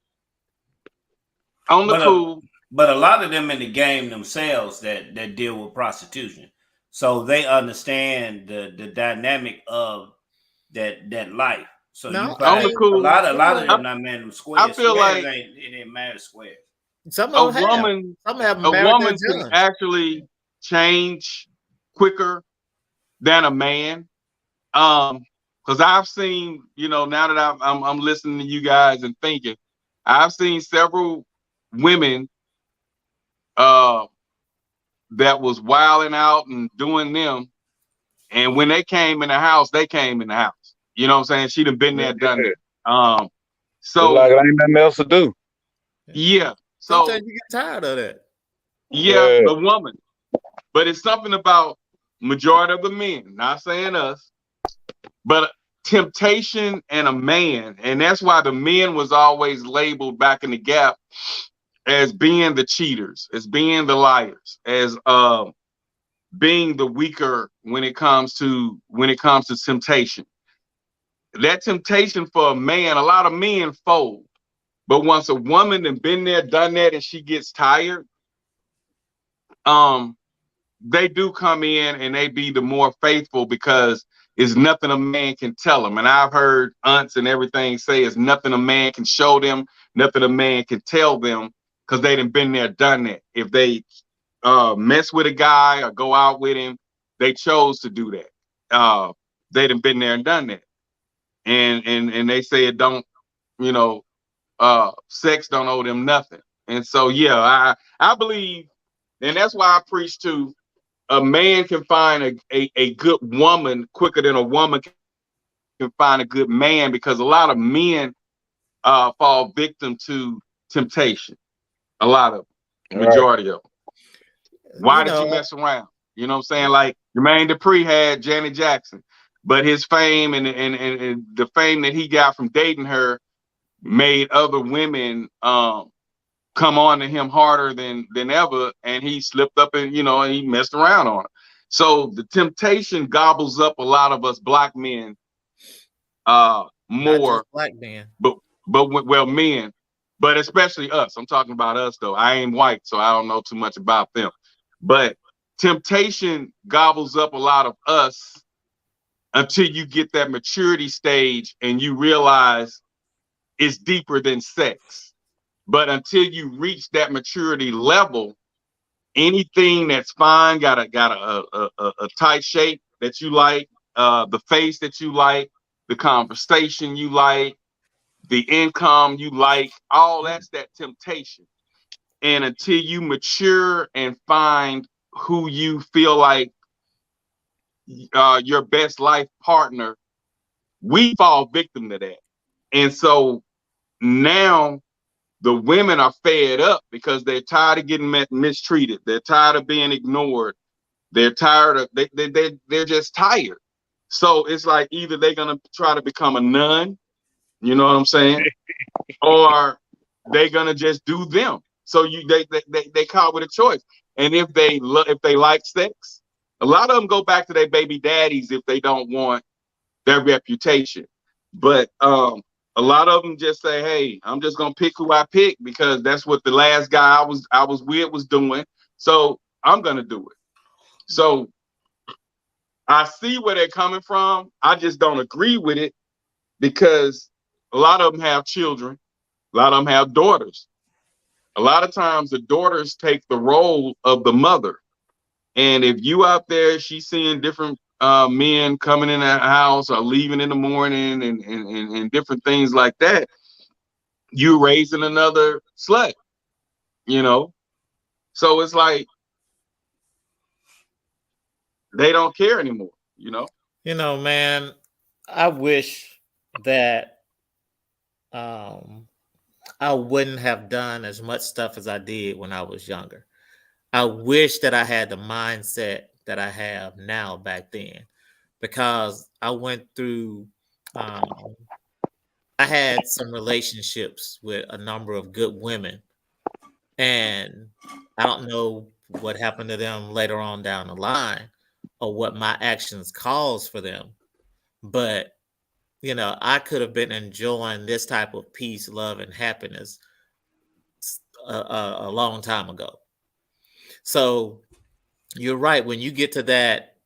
But a lot of them in the game themselves that deal with prostitution, so they understand the dynamic of that life. So you No, on the find a cool. lot of I, them not man I squares. feel Squares like ain't it didn't matter squares. some a of them have. woman, Some have a married their woman can John. actually change quicker than a man. Because I've seen, now that I'm listening to you guys and thinking, I've seen several women that was wilding out and doing them, and when they came in the house, they came in the house. You know what I'm saying? She'd have been there, done that. It's like it ain't nothing else to do. Yeah. So Sometimes you get tired of that. yeah, a woman, but it's something about majority of the men. Not saying us, but temptation and a man, and that's why the men was always labeled back in the gap as being the cheaters, as being the liars, as being the weaker when it comes to temptation. That temptation for a man, a lot of men fold. But once a woman has been there, done that, and she gets tired, they do come in and they be the more faithful because it's nothing a man can tell them. And I've heard aunts and everything say it's nothing a man can show them, nothing a man can tell them, because they done been there, done that. If they mess with a guy or go out with him, they chose to do that. They done been there and done that. And they say it don't, sex don't owe them nothing. And so yeah, I believe, and that's why I preach to a man can find a good woman quicker than a woman can find a good man, because a lot of men fall victim to temptation. A lot of them, majority of them. Why did you mess around? You know what I'm saying? Like Jermaine Dupri had Janet Jackson, but his fame and the fame that he got from dating her made other women come on to him harder than ever, and he slipped up and he messed around on her. So the temptation gobbles up a lot of us black men more. Not just black men, but well, men, but especially us. I'm talking about us though. I ain't white, so I don't know too much about them. But temptation gobbles up a lot of us until you get that maturity stage and you realize it's deeper than sex. But until you reach that maturity level, anything that's fine, got a tight shape that you like, the face that you like, the conversation you like, the income you like, all that's that temptation. And until you mature and find who you feel like your best life partner, we fall victim to that. And so now the women are fed up because they're tired of getting mistreated. They're tired of being ignored. They're tired of they're just tired. So it's like either they're gonna try to become a nun, you know what I'm saying, or they're gonna just do them. So they caught with a choice. And if they like sex, a lot of them go back to their baby daddies if they don't want their reputation. But a lot of them just say, hey, I'm just gonna pick who I pick because that's what the last guy I was with was doing. So I'm gonna do it. So I see where they're coming from. I just don't agree with it because a lot of them have children, a lot of them have daughters. A lot of times the daughters take the role of the mother. And if you out there, she's seeing different men coming in that house or leaving in the morning and different things like that, you raising another slut, you know? So it's like they don't care anymore. You know. You know, man, I wish that I wouldn't have done as much stuff as I did when I was younger. I wish that I had the mindset that I have now back then, because I went through, I had some relationships with a number of good women, and I don't know what happened to them later on down the line or what my actions caused for them. But, you know, I could have been enjoying this type of peace, love, and happiness a long time ago. So you're right. When you get to that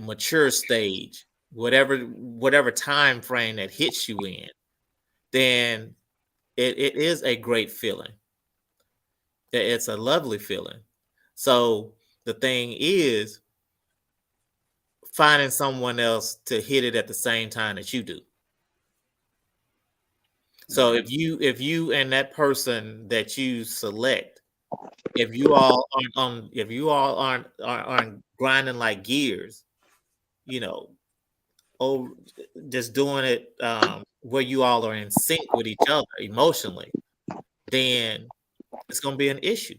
mature stage, whatever time frame that hits you in, then it is a great feeling. It's a lovely feeling. So the thing is finding someone else to hit it at the same time that you do. So if you and that person that you select, if you all aren't grinding like gears, you know, oh, just doing it where you all are in sync with each other emotionally, then it's going to be an issue.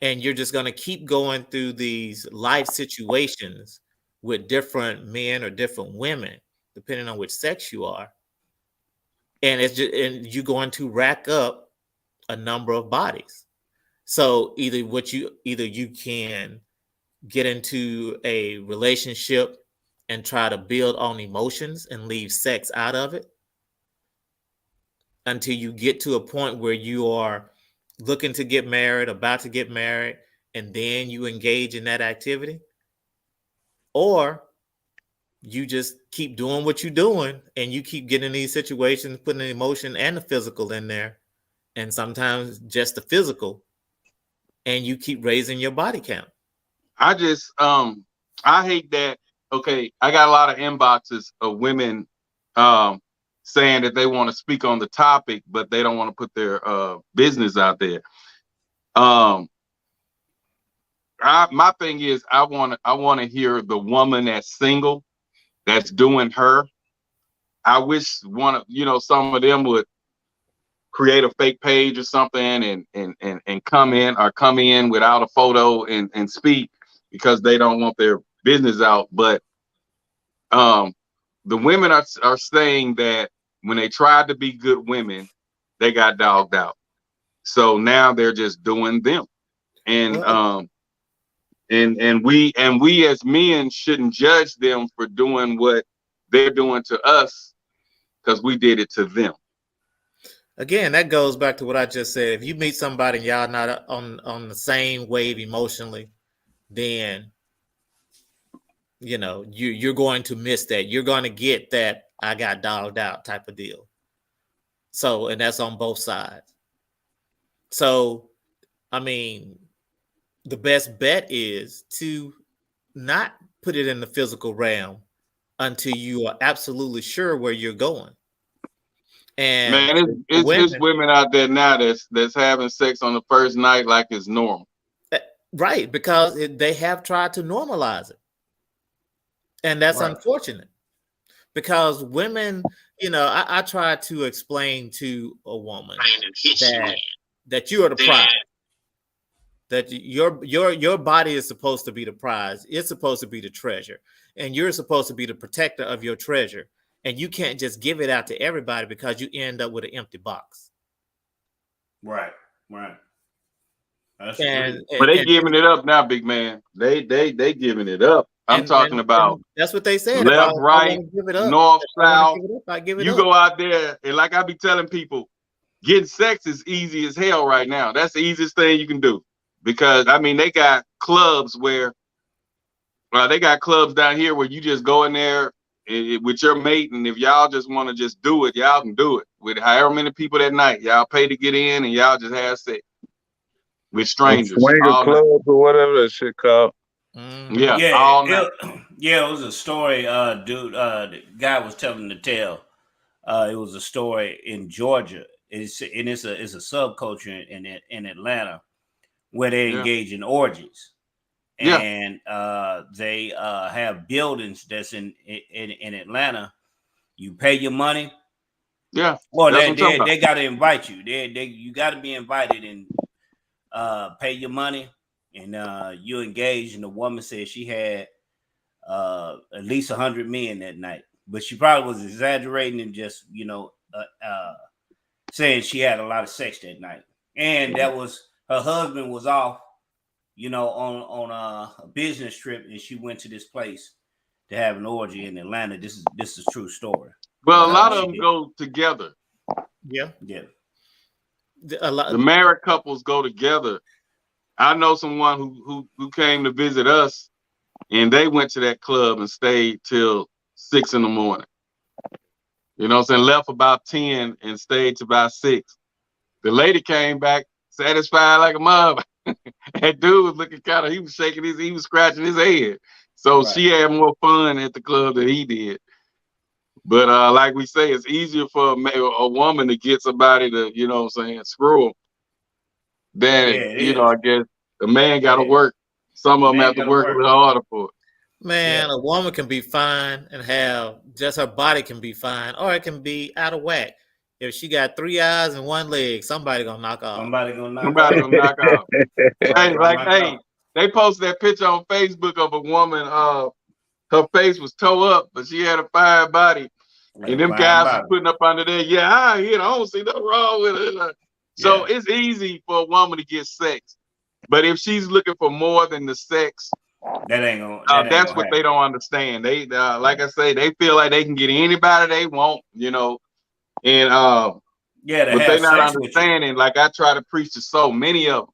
And you're just going to keep going through these life situations with different men or different women, depending on which sex you are. And you're going to rack up a number of bodies. So either you can get into a relationship and try to build on emotions and leave sex out of it until you get to a point where you are looking to get married, about to get married, and then you engage in that activity. Or you just keep doing what you're doing and you keep getting in these situations, putting the emotion and the physical in there, and sometimes just the physical, and you keep raising your body count. I just I hate that. Okay, I got a lot of inboxes of women saying that they want to speak on the topic, but they don't want to put their business out there. My thing is I want to hear the woman that's single, that's doing her. I wish some of them would create a fake page or something and come in without a photo and speak, because they don't want their business out. But the women are saying that when they tried to be good women, they got dogged out. So now they're just doing them. And and we as men shouldn't judge them for doing what they're doing to us, because we did it to them. Again, that goes back to what I just said. If you meet somebody and y'all not on the same wave emotionally, then you're going to miss that. You're going to get that I got dogged out type of deal. So, and that's on both sides. So, I mean, the best bet is to not put it in the physical realm until you are absolutely sure where you're going. And man, it's women out there now that's having sex on the first night like it's normal. Right, because they have tried to normalize it. And that's unfortunate, because women, I try to explain to a woman that you are the prize, that your body is supposed to be the prize. It's supposed to be the treasure, and you're supposed to be the protector of your treasure. And you can't just give it out to everybody, because you end up with an empty box. Right. But they giving it up now, big man. They giving it up. I'm talking about. That's what they said. Left, right, north, south. You go out there, and like I be telling people, getting sex is easy as hell right now. That's the easiest thing you can do, because I mean they got clubs down here where you just go in there with your mate, and if y'all just want to just do it, y'all can do it with however many people that night. Y'all pay to get in, and y'all just have sex with strangers. Swinger clubs or whatever that shit called. It was a story. The guy was telling the tale. It was a story in Georgia. It's a subculture in Atlanta where they engage in orgies. Yeah. and they have buildings that's in Atlanta. You pay your money. Yeah. Well, That's what I'm talking about. they got to invite you. You got to be invited and pay your money, and you engage. And the woman said she had at least 100 men that night, but she probably was exaggerating and just saying she had a lot of sex that night. And that was her husband was off, on a business trip, and she went to this place to have an orgy in Atlanta. This is a true story. Well, a lot She of them did. go together. Yeah. The married couples go together. I know someone who came to visit us, and they went to that club and stayed till 6 in the morning. You know what I'm saying? Left about 10 and stayed to about 6. The lady came back satisfied like a mother. That dude was looking he was he was scratching his head. So Right. she had more fun at the club than he did. But like we say, it's easier for a woman to get somebody to, screw them than, I guess the man got to work. Some of them have to work a little harder for it. Man, a woman can be fine and have just her body can be fine, or it can be out of whack. If she got 3 eyes and 1 leg, somebody gonna knock off. Somebody gonna knock off. Hey, they posted that picture on Facebook of a woman. Her face was toe up, but she had a fine body. And them guys was putting up under there. Yeah, I don't see nothing wrong with it. So it's easy for a woman to get sex, but if she's looking for more than the sex, that's what they don't understand. They like I say, they feel like they can get anybody they want, and but they're not understanding. Like I try to preach to so many of them.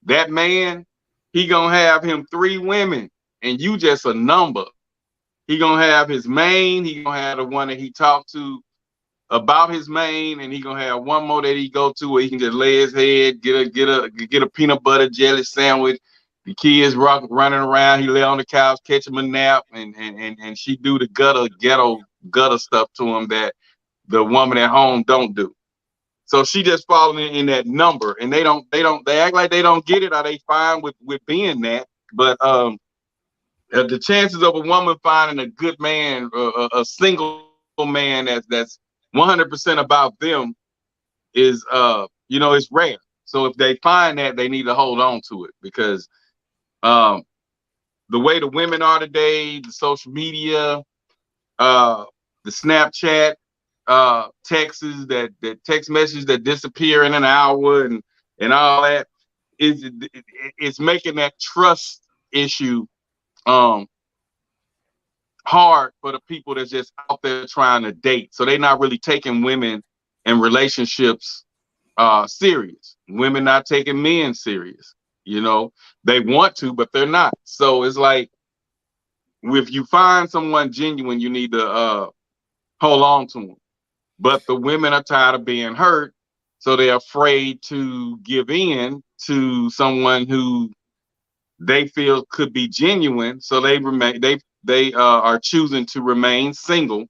That man, he gonna have him 3 women, and you just a number. He gonna have his main. He gonna have the one that he talked to about his main, and he gonna have one more that he go to where he can just lay his head, get a peanut butter jelly sandwich. The kids running around. He lay on the couch, catch him a nap, and she do the ghetto stuff to him that the woman at home don't do. So she just falling in that number, and they act like they don't get it. Are they fine with being that? But the chances of a woman finding a good man, a single man that's 100% about them is it's rare. So if they find that, they need to hold on to it, because the way the women are today, the social media, the Snapchat, texts that text messages that disappear in an hour and all that, it's making that trust issue hard for the people that's just out there trying to date. So they're not really taking women and relationships serious. Women not taking men serious. They want to, but they're not. So it's like, if you find someone genuine, you need to hold on to them. But the women are tired of being hurt, so they're afraid to give in to someone who they feel could be genuine. So they are choosing to remain single,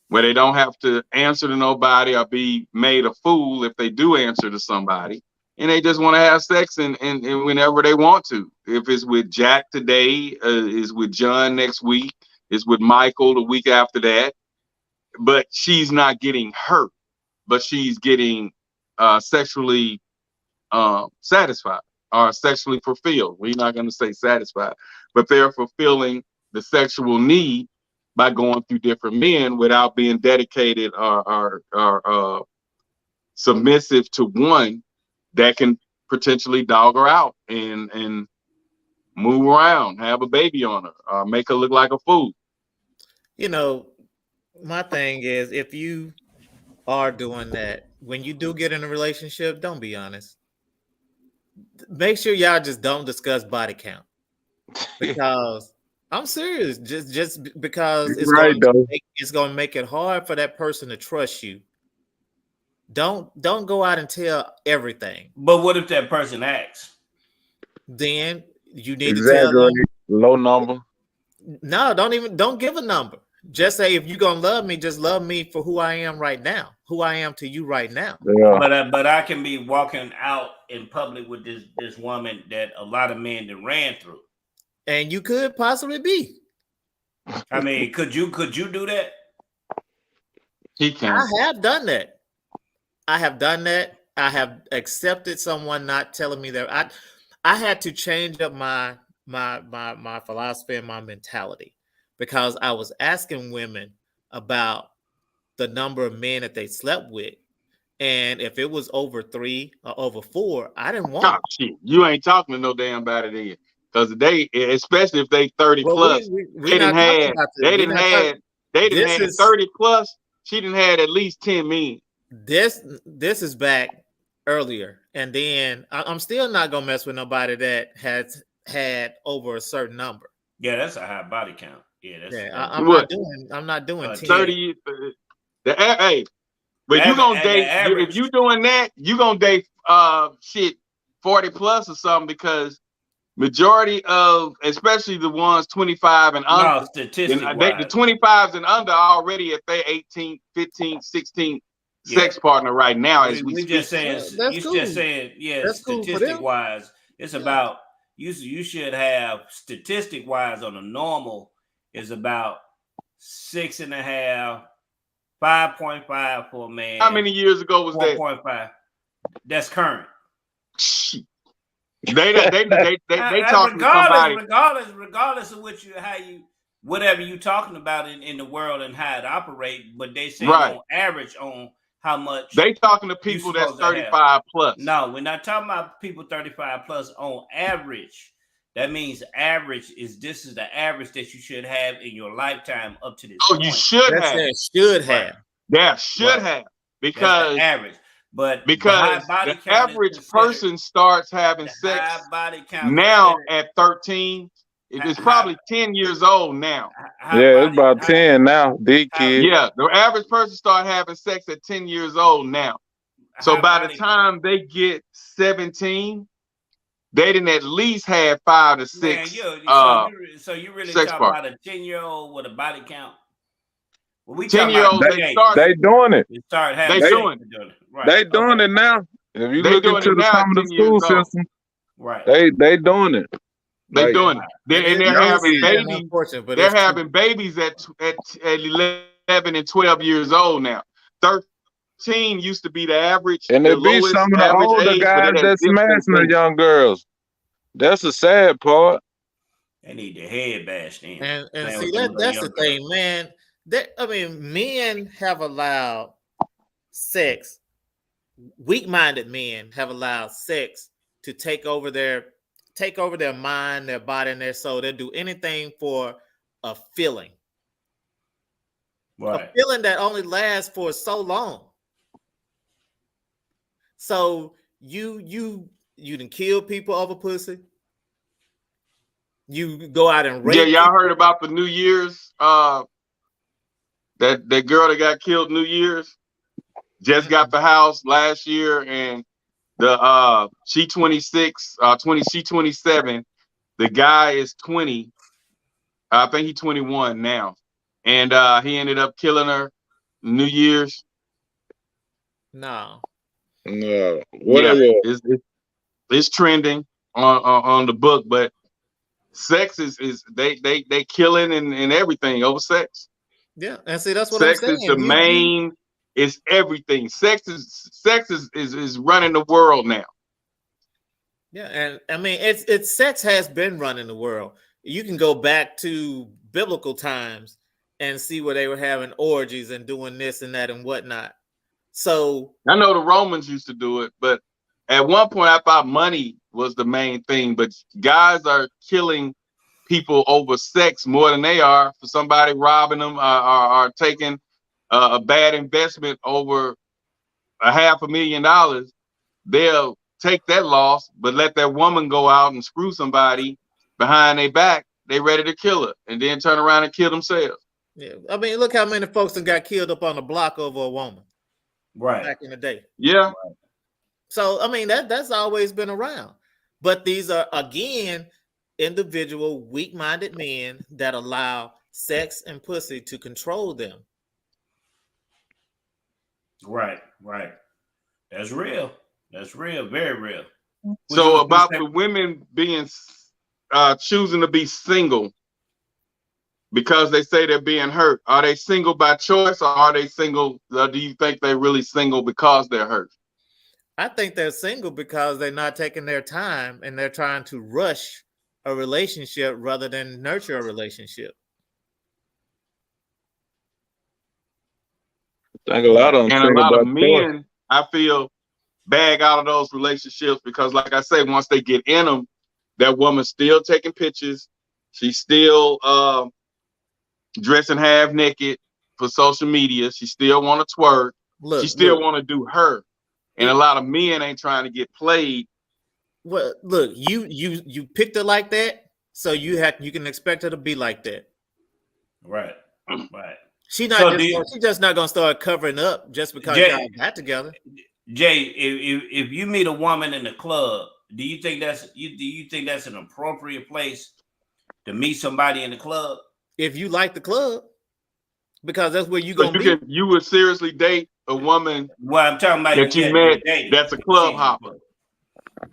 where they don't have to answer to nobody or be made a fool if they do answer to somebody. And they just want to have sex and whenever they want to. If it's with Jack today, is with John next week, is with Michael the week after that. But she's not getting hurt, but she's getting sexually satisfied or sexually fulfilled. We're not going to say satisfied, but they're fulfilling the sexual need by going through different men without being dedicated or submissive to one that can potentially dog her out and move around, have a baby on her, make her look like a fool. My thing is, if you are doing that, when you do get in a relationship, don't be honest. Make sure y'all just don't discuss body count, because I'm serious. Just because it's going to make it hard for that person to trust you. Don't go out and tell everything. But what if that person asks? Then you need to tell them low number. No, don't give a number. Just say, if you're gonna love me, just love me for who I am right now, who I am to you right now. Yeah. But I can be walking out in public with this woman that a lot of men that ran through. And you could possibly be. I mean, could you do that? He can. I have done that. I have done that. I have accepted someone not telling me that. I had to change up my philosophy and my mentality because I was asking women about the number of men that they slept with. And if it was over 3 or over 4, I didn't want Oh, it. shit. You ain't talking to no damn body then. Because they, especially if they 30 Well, plus, we're not talking about this. they didn't This had is 30 plus. She didn't had at least 10 men. this is back earlier, and then I'm still not gonna mess with nobody that has had over a certain number. Yeah, that's a high body count. Yeah, I'm What? not doing 10. 30. Hey, but you gonna date if you doing that, you gonna date shit 40 plus or something because majority of especially the ones 25 and under, no, statistic the 25s and under are already at their 18, 15, 16 sex partner right now as we we speak. just saying That's cool. just saying That's cool for statistic them. wise, it's about you should have statistic wise on a normal is about 6.5, 5.5 for a man. How many years ago was that? 4.5. That's current. Shit. They talking to somebody. Regardless of whatever you talking about in the world and how it operates, but they say on average on how much they talking to people that's 35 plus. No, we're not talking about people 35 plus on average. That means average is this is the average that you should have in your lifetime up to this point. You should have. Yeah, should have. Because average. But because the average person starts having sex now at 13. It's probably 10 years old now. Yeah, it's about 10 now. Big kid. Yeah, the average person start having sex at 10 years old now. So by the time they get 17, they didn't at least have 5 to 6. So you really talking about a 10-year-old with a body count? Well, we 10-year-olds they doing it. They doing it. Right. They doing it now. If you look into some of the school system, right? They doing it. They doing it. They're having babies. They're having babies at 11 and 12 years old now. 13 used to be the average. And there be some of the older guys that smashing the young girls. That's the sad part. They need their head bashed in. And see that's the thing, man. Men have allowed sex. Weak-minded men have allowed sex to take over their mind, their body, and their soul. They'll do anything for a feeling. Right. A feeling that only lasts for so long. So you done kill people over pussy. You go out and rape. Yeah, y'all heard about the New Year's that girl that got killed New Year's just got the house last year, and the she 26, she 27. The guy is 20. I think he's 21 now, and he ended up killing her New Year's. No. Whatever. Yeah, it's trending on the book, but sex is they killing and everything over sex. Yeah, and see that's what sex I'm saying. Sex is the main. It's everything. Sex is running the world now. Yeah, and I mean it's sex has been running the world. You can go back to biblical times and see where they were having orgies and doing this and that and whatnot. So I know the Romans used to do it, but at one point I thought money was the main thing. But guys are killing people over sex more than they are for somebody robbing them or taking a bad investment over $500,000. They'll take that loss, but let that woman go out and screw somebody behind their back. They ready to kill her and then turn around and kill themselves. Yeah, I mean, look how many folks that got killed up on the block over a woman, right? Back in the day. Yeah. So I mean that's always been around, but these are again individual weak-minded men that allow sex and pussy to control them. Right. That's real. Very real. So about the women being choosing to be single because they say they're being hurt? Are they single by choice, or are they single? Do you think they're really single because they're hurt? I think they're single because they're not taking their time and they're trying to rush a relationship rather than nurture a relationship. I think a lot of them And a single lot by of choice. men, I feel, bag out of those relationships because, like I say, once they get in them, that woman's still taking pictures. She's still dressing half naked for social media. She still want to twerk. She still want to do her. And a lot of men ain't trying to get played. Well, look, you picked her like that, so you can expect her to be like that. Right. Right. She's just not gonna start covering up just because y'all got together. Jay, if you meet a woman in the club, do you think that's an appropriate place to meet somebody in the club? If you like the club, because that's where you gonna be. You would seriously date a woman? Well, I'm talking about that you met. That's a club hopper.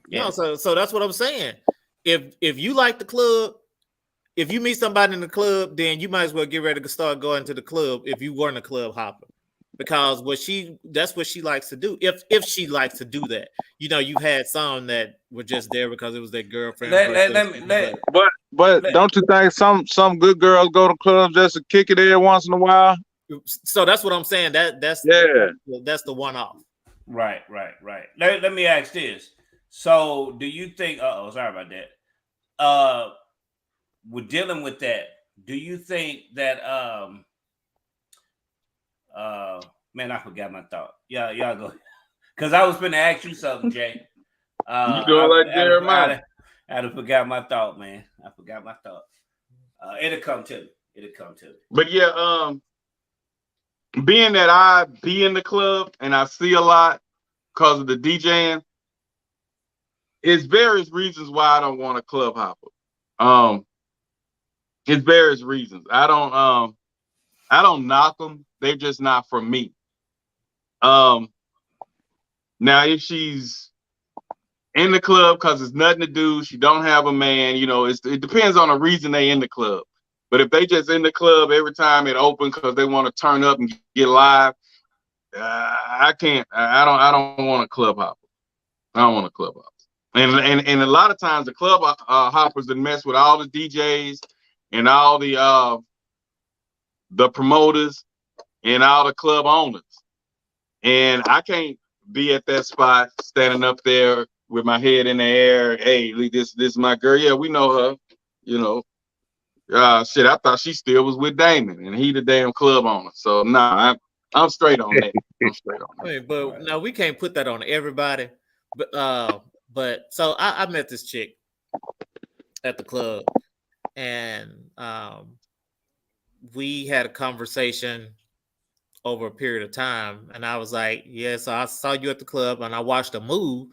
Yeah. No, so that's what I'm saying. If you like the club, if you meet somebody in the club, then you might as well get ready to start going to the club if you weren't a club hopper. Because that's what she likes to do. If she likes to do that, you've had some that were just there because it was their girlfriend. But don't you think some good girls go to clubs just to kick it every once in a while? So that's what I'm saying. That's the one off. Right. Let me ask this. So do you think? Sorry about that. We're dealing with that. Do you think that? Man, I forgot my thought. Y'all go. Because I was going to ask you something, Jay. You doing like Jeremiah? I forgot my thought, man. I forgot my thought. It'll come to me. But yeah, being that I be in the club and I see a lot because of the DJing, it's various reasons why I don't want a club hopper. It's various reasons. I don't knock them. They're just not for me. Now if she's in the club because it's nothing to do, she don't have a man, it depends on the reason they in the club. But if they just in the club every time it open because they want to turn up and get live, I can't. I don't want a club hopper. I don't want a club hopper. And a lot of times the club hoppers that mess with all the DJs and all the promoters and all the club owners. And I can't be at that spot standing up there with my head in the air. Hey, this is my girl. Yeah, we know her. Shit, I thought she still was with Damon and he the damn club owner. So I'm straight on that. I'm straight on that. But no, we can't put that on everybody. But so I met this chick at the club and we had a conversation over a period of time. And I was like, yeah, so I saw you at the club and I watched her move,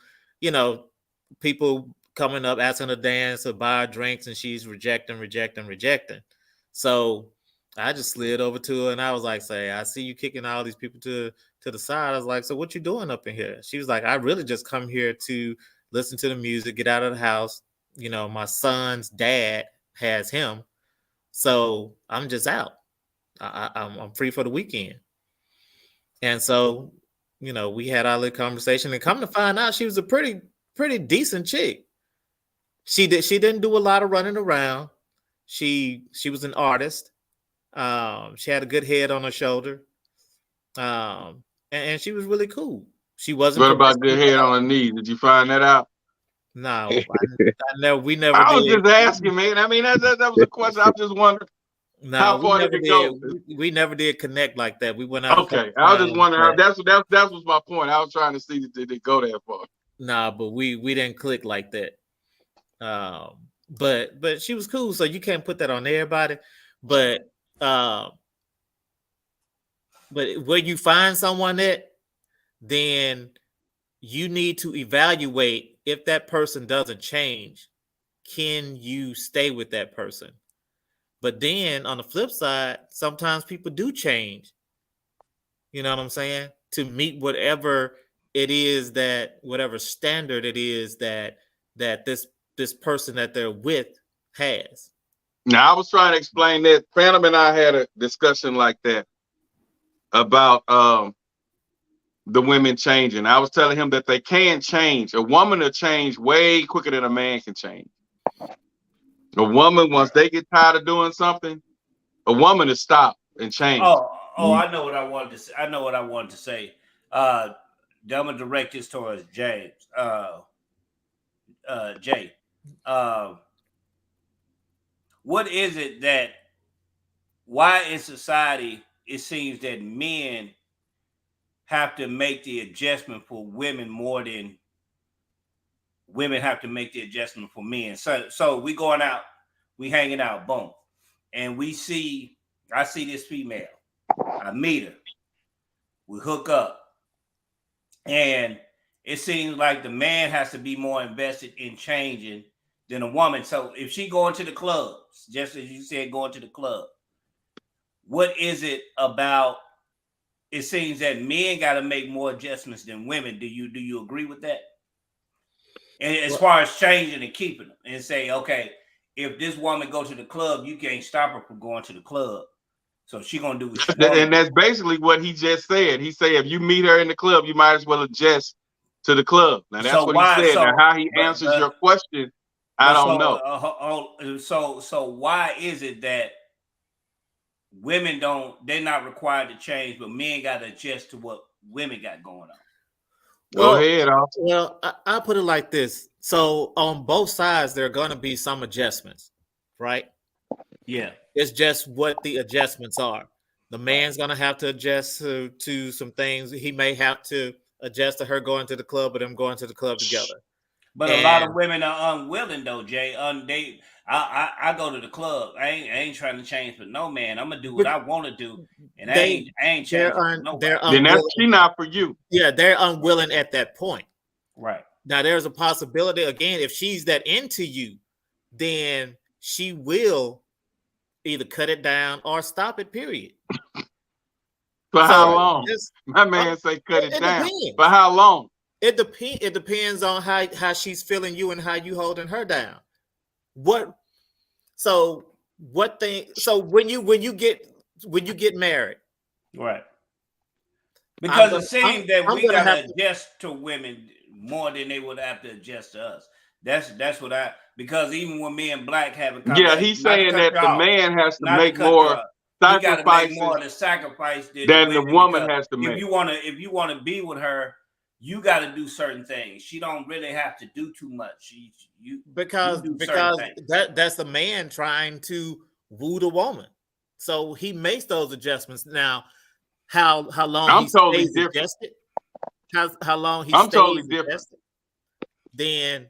people coming up, asking her to dance or buy her drinks, and she's rejecting. So I just slid over to her and I was like, say, I see you kicking all these people to the side. I was like, so what you doing up in here? She was like, I really just come here to listen to the music, get out of the house. My son's dad has him. So I'm just out. I'm free for the weekend. And so, we had our little conversation and come to find out she was a pretty decent chick. She didn't do a lot of running around. She was an artist. She had a good head on her shoulder. And she was really cool. She wasn't. What about good head on her knees? Did you find that out? No, we never. I was just asking, man. I mean, that was a question. I was just wondering. No, how far did it go? We never did connect like that. We went out. Okay, I was just wondering. That was my point. I was trying to see did it go that far. Nah, but we didn't click like that. But she was cool, so you can't put that on everybody. But where you find someone at, then you need to evaluate if that person doesn't change. Can you stay with that person? But then on the flip side, sometimes people do change. You know what I'm saying? To meet whatever it is whatever standard it is that this person that they're with has. Now, I was trying to explain that. Phantom and I had a discussion like that about the women changing. I was telling him that they can change. A woman will change way quicker than a man can change. A woman, once they get tired of doing something, a woman will stop and change. I know what I wanted to say. I know what I wanted to say. I'm gonna direct this towards James. Jay. What is it that why in society it seems that men have to make the adjustment for women more than women have to make the adjustment for men? So we going out, we hanging out, boom, and I see this female, I meet her, we hook up, and it seems like the man has to be more invested in changing than a woman. So if she going to the clubs, just as you said, going to the club, what is it about? It seems that men got to make more adjustments than women. Do you agree with that? And as far as changing and keeping them, and say, okay, if this woman go to the club, you can't stop her from going to the club. So she gonna do what she wants. And that's basically what he just said. He said if you meet her in the club, you might as well adjust to the club. Now that's what he said. Now how he answers your question, I don't know. So why is it that women they're not required to change, but men got to adjust to what women got going on? Go ahead, Austin. Well, I put it like this. So on both sides, there are going to be some adjustments, right? Yeah. It's just what the adjustments are. The man's going to have to adjust to some things. He may have to adjust to her going to the club, or them going to the club together. But a lot of women are unwilling, though, Jay. I go to the club. I ain't trying to change for no man. I'm gonna do what I want to do, and I ain't changing for nobody. Then that's she not for you. Yeah, they're unwilling at that point. Right. Now, there's a possibility, again, if she's that into you, then she will either cut it down or stop it, period. For how long? My man say cut it down. Depends. For how long? It depends on how she's feeling you and how you holding her down. So when you get married, right? Because it seems that we gotta adjust to women more than they would have to adjust to us. That's what because even when me and Black have a conversation, yeah, he's saying that the man has to make more sacrifices more the sacrifice than the woman has to make. If you want to be with her, you got to do certain things. She don't really have to do too much. Because that's the man trying to woo the woman. So he makes those adjustments. Now, how long he stays adjusted? How long he stays adjusted? Then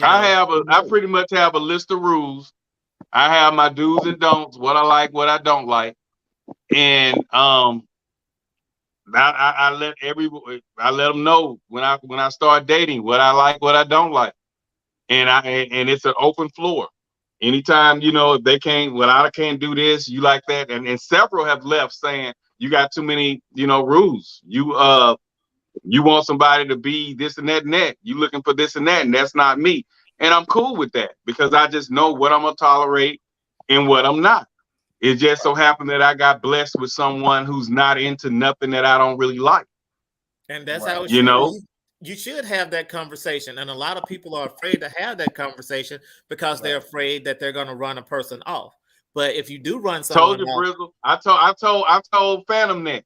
I pretty much have a list of rules. I have my do's and don'ts, what I like, what I don't like, and I let them know when I start dating what I like, what I don't like, and it's an open floor. Anytime if they can't, I can't do this, you like that, and several have left saying you got too many rules. You want somebody to be this and that and that. You looking for this and that, and that's not me. And I'm cool with that because I just know what I'm gonna tolerate and what I'm not. It just so happened that I got blessed with someone who's not into nothing that I don't really like. And that's how it should be. You should have that conversation. And a lot of people are afraid to have that conversation because they're afraid that they're going to run a person off. But if you do run someone off, Brizzle, I told Phantom that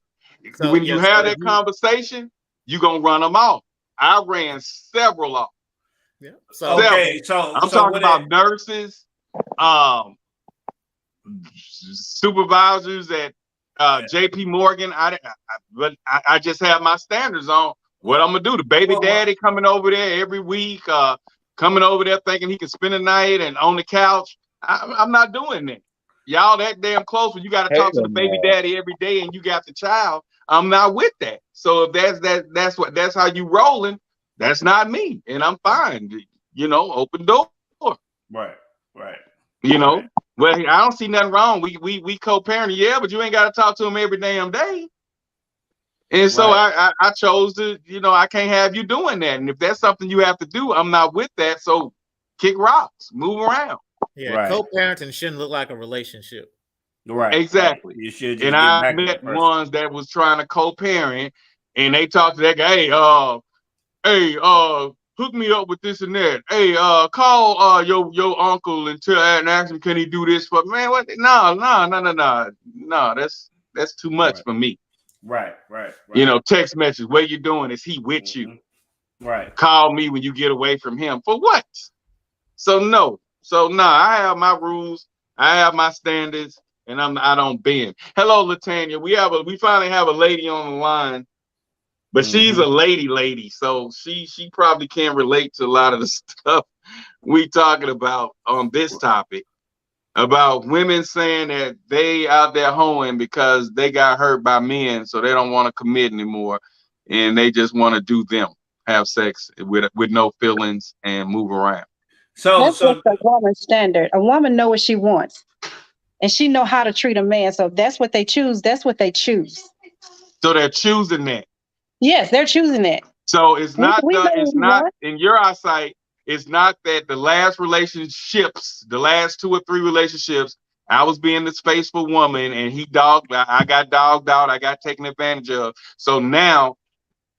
when you have that conversation, you're going to run them off. I ran several off. Yeah. So I'm talking about nurses, supervisors at JP Morgan. But I just have my standards on what I'm gonna do. The baby daddy coming over there every week, coming over there thinking he can spend the night and on the couch. I'm not doing that. Y'all that damn close when you got to talk to the baby daddy every day and you got the child. I'm not with that. So if that's how you rolling, that's not me, and I'm fine. Open door. Right. Well, I don't see nothing wrong. We co-parenting, but you ain't got to talk to him every damn day. And so I chose to, I can't have you doing that. And if that's something you have to do, I'm not with that. So kick rocks, move around. Yeah, Right. co-parenting shouldn't look like a relationship. Right. Exactly. Right. You should just And get I back to met that person. ones that was trying to co-parent, and they talked to that guy, hey, hook me up with this and that. Hey, call your uncle and ask him, can he do this for man? What? No. That's too much for me. Right. Right. You know, text message. What you doing? Is he with you? Right. Call me when you get away from him. For what? So no. I have my rules. I have my standards, and I don't bend. Hello, Latanya. We finally have a lady on the line. But she's a lady, so she probably can't relate to a lot of the stuff we talking about on this topic about women saying that they out there hoeing because they got hurt by men, so they don't want to commit anymore, and they just want to do them, have sex with no feelings and move around. That's just a woman's standard. A woman know what she wants, and she know how to treat a man. So that's what they choose. That's what they choose. So they're choosing that. Yes, they're choosing that. So it's not it's not in your eyesight. It's not that the last 2 or 3 relationships, I was being this faithful woman and I got dogged out, I got taken advantage of. So now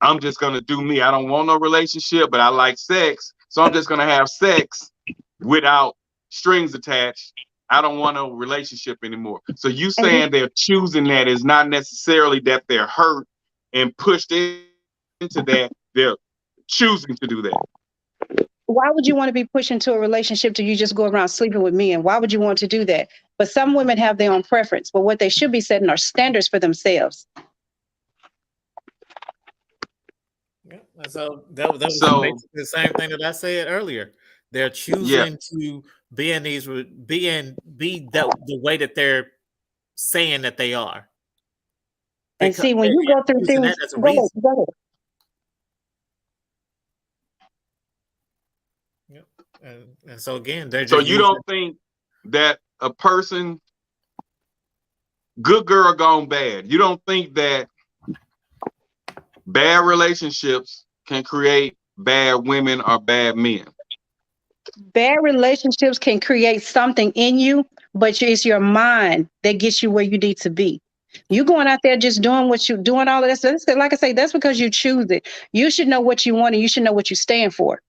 I'm just gonna do me. I don't want no relationship, but I like sex. So I'm just gonna have sex without strings attached. I don't want no relationship anymore. So you saying they're choosing that is not necessarily that they're hurt and pushed into that, they're choosing to do that. Why would you want to be pushed into a relationship till you just go around sleeping with men? Why would you want to do that? But some women have their own preference. But what they should be setting are standards for themselves. Yeah. So that was basically the same thing that I said earlier. They're choosing to be in these be the way that they're saying that they are. And see, when you go through things, go ahead. And so again, they're just so you don't think that a person, good girl gone bad, you don't think that bad relationships can create bad women or bad men? Bad relationships can create something in you, but it's your mind that gets you where you need to be. You going out there just doing what you doing, all of this. Like I say, that's because you choose it. You should know what you want and you should know what you stand for.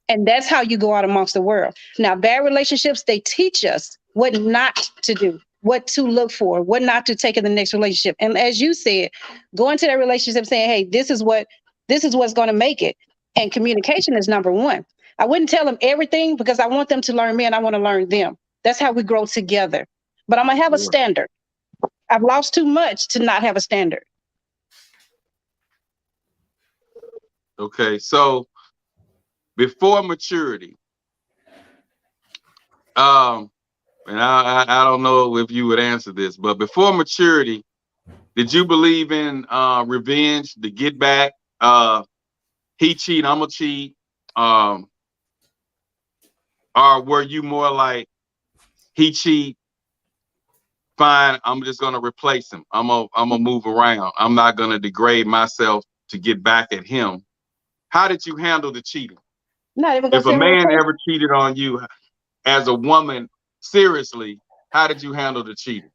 And that's how you go out amongst the world. Now, bad relationships, they teach us what not to do, what to look for, what not to take in the next relationship. And as you said, go into that relationship saying, hey, this is what's going to make it. And communication is number one. I wouldn't tell them everything because I want them to learn me and I want to learn them. That's how we grow together. But I'm going to have a standard. I've lost too much to not have a standard. Okay, so before maturity, and I don't know if you would answer this, but before maturity, did you believe in revenge, the get back? He cheat, I'm gonna cheat. Or were you more like, he cheat, fine, I'm just gonna replace him. I'm gonna move around. I'm not gonna degrade myself to get back at him. How did you handle the cheating? If a man ever cheated on you as a woman, seriously, how did you handle the cheating?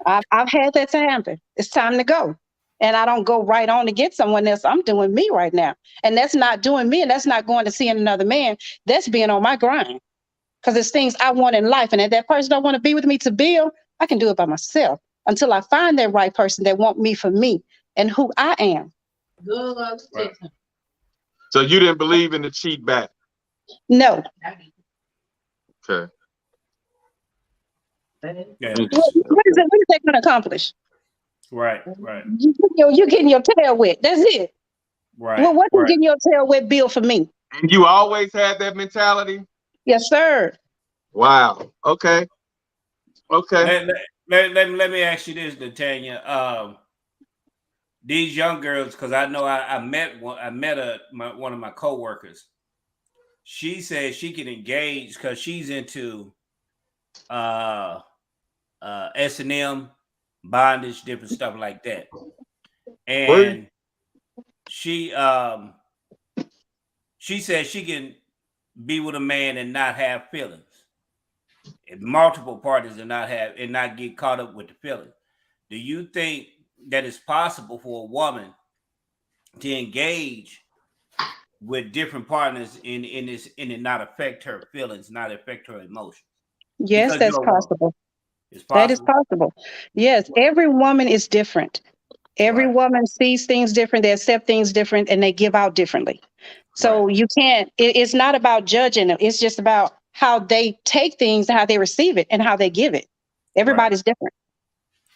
I've had that to happen. It's time to go. And I don't go right on to get someone else. I'm doing me right now. And that's not doing me. And that's not going to seeing another man. That's being on my grind. Because it's things I want in life. And if that person don't want to be with me to build, I can do it by myself until I find that right person that want me for me and who I am. Right. So you didn't believe in the cheat back? No. Okay. Yeah. What is that going to accomplish? Right. You getting your tail wet. That's it. Right. Well, what is getting your tail wet build for me? And you always had that mentality? Yes, sir. Wow. Okay. Let me ask you this, Natanya. These young girls, because I know I met one of my coworkers. She said she can engage because she's into S&M, bondage, different stuff like that. And she said she can be with a man and not have feelings. And multiple parties and not get caught up with the feelings. Do you think that it's possible for a woman to engage with different partners in this and it not affect her feelings, not affect her emotions? Yes, Because that's you're a woman. possible. It's That is possible. possible. Yes, every woman is different. Every Right. woman sees things different, they accept things different, and they give out differently. So Right. you can't, it's not about judging them. It's just about how they take things, how they receive it, and how they give it. Right. Everybody's different.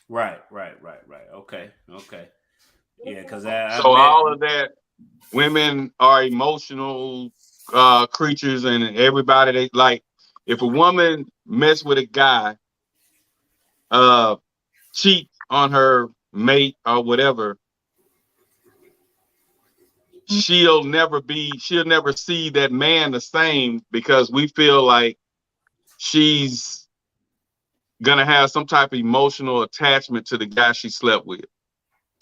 Right. Okay. Yeah, because I've So met. all of that, women are emotional creatures, and everybody they like. If a woman mess with a guy, cheat on her mate or whatever, she'll never see that man the same, because we feel like she's gonna have some type of emotional attachment to the guy she slept with.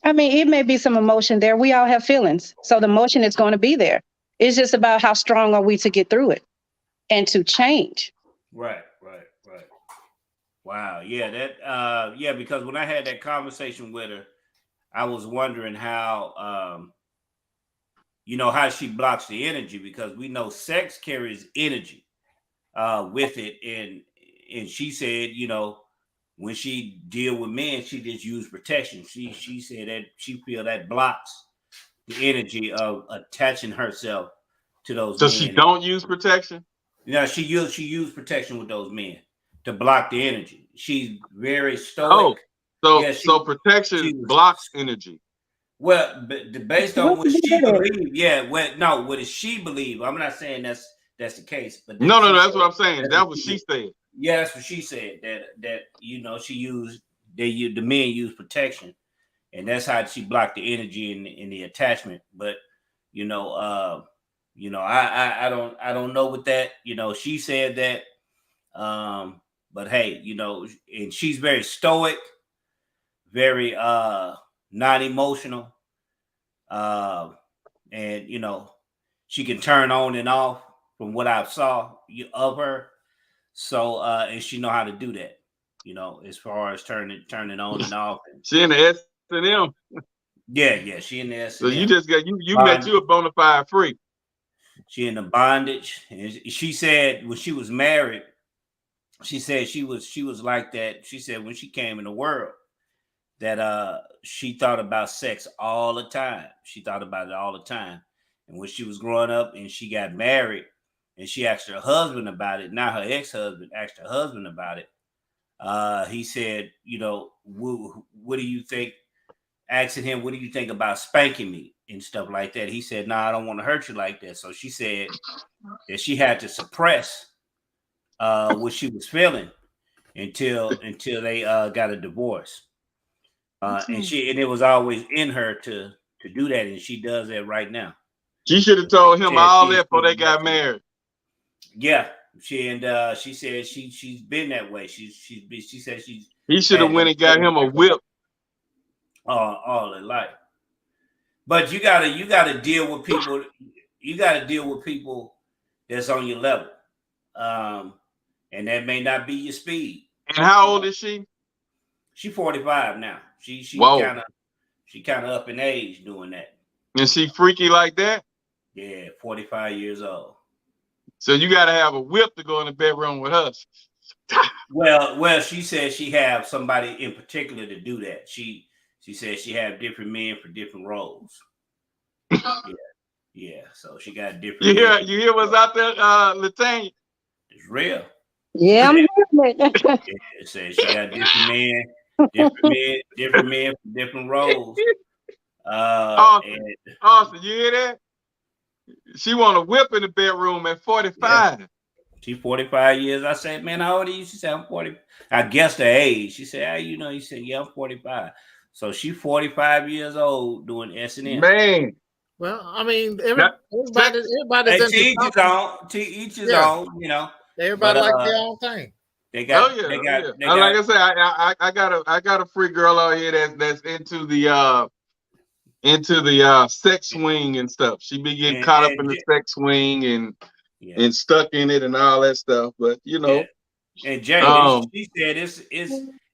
I mean, it may be some emotion there. We all have feelings. So the emotion is going to be there. It's just about how strong are we to get through it and to change. Right. Wow. Yeah, that yeah, because when I had that conversation with her, I was wondering how how she blocks the energy, because we know sex carries energy with it, and she said, when she deal with men, she just use protection. She said that she feel that blocks the energy of attaching herself to those So she men. don't use protection? She used protection with those men to block the energy. She's very stoic. So protection blocks energy. Well, based on what she What believed, what does she believe? I'm not saying that's the case, but No, that's what I'm saying. That's what she said. Yeah, that's what she said. That the men use protection, and that's how she blocked the energy and the attachment. But I don't know with that. She said that. But hey, and she's very stoic, very non-emotional. And she can turn on and off from what I saw of her. So and she know how to do that, as far as turning on and off. She in the S&M. Yeah, she in the S&M. So you just got you met you a bona fide freak. She in the bondage, and she said when she was married, she said she was like that. She said when she came in the world that she thought about sex all the time. She thought about it all the time. And when she was growing up and she got married and she asked her husband about it, now her ex-husband asked her husband about it. He said, what do you think? Asking him, what do you think about spanking me and stuff like that? He said, no, I don't want to hurt you like that. So she said that she had to suppress what she was feeling until they got a divorce. And it was always in her to do that, and she does that right now. She should have told him all that before they got married. Yeah, she said she's been that way. She said she's. He should have went and got him a whip. All her life. But you gotta deal with people. You gotta deal with people that's on your level, and that may not be your speed. And how old is she? She's 45 now. She kind of up in age doing that. And she freaky like that? Yeah, 45 years old. So you got to have a whip to go in the bedroom with her. Well, she said she have somebody in particular to do that. She said she have different men for different roles. Yeah. So she got different. You hear what's out there, Latanya? It's real. Yeah, I'm hearing it. It says she got different men for different roles. Austin, you hear that? She want a whip in the bedroom at 45. Yeah. She's 45 years. I said, man, how old are you? She said, I'm 40. I guessed her age. She said, you said, yeah, I'm 45. So she's 45 years old doing S&M. Man. Well, I mean, everybody's to each his own, Everybody like their own thing. They got, like I said, I got a free girl out here that's into the sex swing and stuff. She be getting caught up in the sex swing, and and stuck in it and all that stuff. But you know, And Jay, she said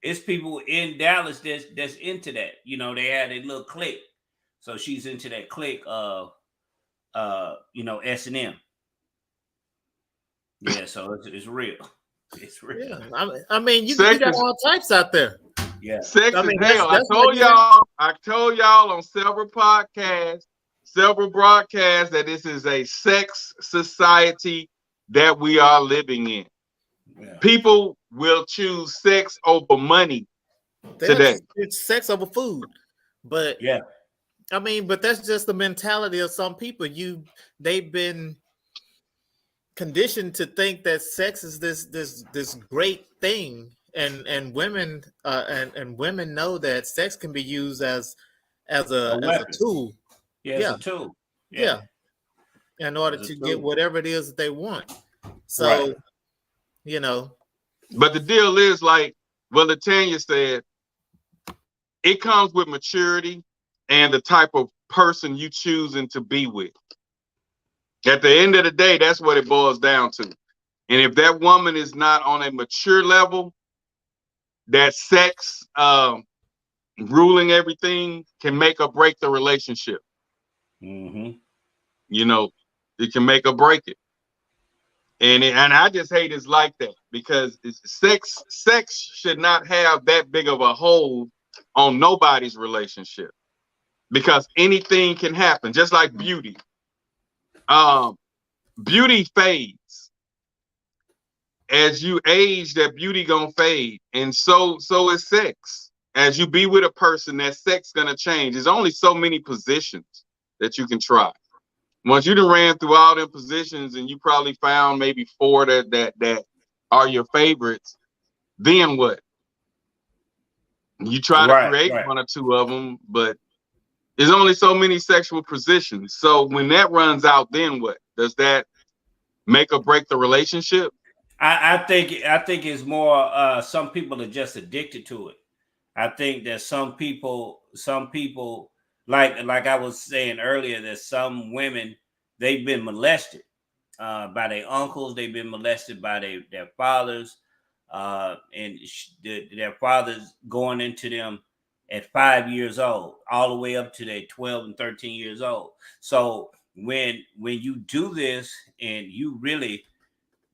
it's people in Dallas that's into that. You know, they had a little clique, so she's into that clique of S&M. Yeah, so it's real. It's real. Yeah, I mean, you got all types out there. Yeah, sex is hell. I told y'all on several podcasts, several broadcasts that this is a sex society that we are living in. Yeah. People will choose sex over money today. It's sex over food, but yeah, I mean, but that's just the mentality of some people. They've been conditioned to think that sex is this great thing, and women and women know that sex can be used as a tool. Yeah, as a tool. Yeah. In order to get whatever it is that they want. So, you know. But the deal is, like Latanya said, it comes with maturity and the type of person you choosing to be with. At the end of the day, that's what it boils down to. And if that woman is not on a mature level, that sex ruling everything can make or break the relationship. Mm-hmm. You know, it can make or break it. And I just hate it's like that, because sex should not have that big of a hold on nobody's relationship, because anything can happen, just like beauty. Beauty fades. As you age, that beauty gonna fade. And so is sex. As you be with a person, that sex gonna change. There's only so many positions that you can try. Once you done ran through all them positions and you probably found maybe 4 that are your favorites, then what? You try to create 1 or 2 of them, but there's only so many sexual positions. So when that runs out, then what? Does that make or break the relationship? I think it's more some people are just addicted to it. I think that some people like I was saying earlier, that some women, they've been molested by their uncles, they've been molested by their fathers, and their fathers going into them at 5 years old, all the way up to their 12 and 13 years old. So when you do this and you really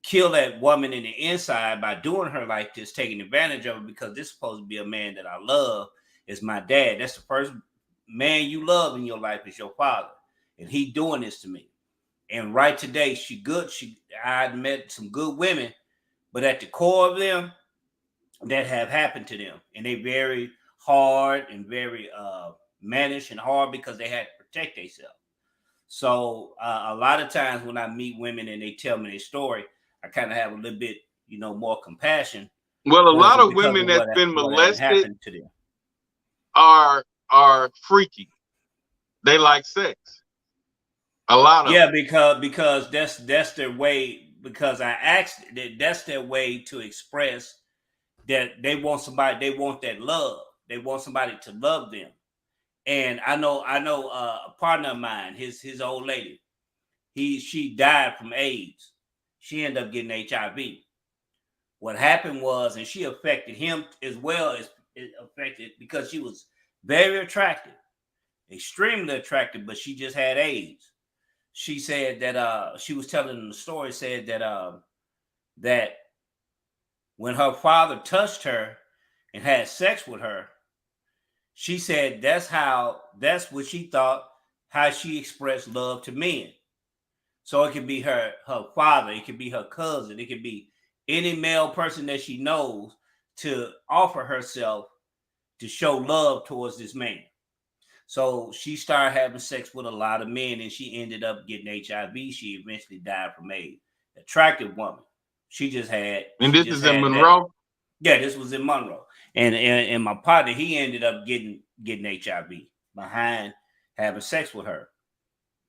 kill that woman in the inside by doing her like this, taking advantage of her, because this is supposed to be a man that I love, is my dad. That's the first man you love in your life, is your father. And he doing this to me. And right today, I met some good women, but at the core of them, that have happened to them. And they very hard and very managed and hard, because they had to protect themselves. So a lot of times when I meet women and they tell me their story, I kind of have a little bit, more compassion. Well, a lot of women that's been molested to them are freaky. They like sex. A lot of them. Because that's their way. Because I asked that's their way to express that they want somebody. They want that love. They want somebody to love them. And I know a partner of mine, his old lady, she died from AIDS. She ended up getting HIV. What happened was, and she affected him as well as it affected, because she was very attractive, extremely attractive, but she just had AIDS. She said that she was telling the story, said that when her father touched her and had sex with her, she said that's what she thought, how she expressed love to men. So it could be her father, it could be her cousin, it could be any male person that she knows, to offer herself to show love towards this man. So she started having sex with a lot of men, and she ended up getting HIV. She eventually died from AIDS. Attractive woman. She just had. And this is in Monroe? Yeah, this was in Monroe. And my partner, he ended up getting HIV behind having sex with her.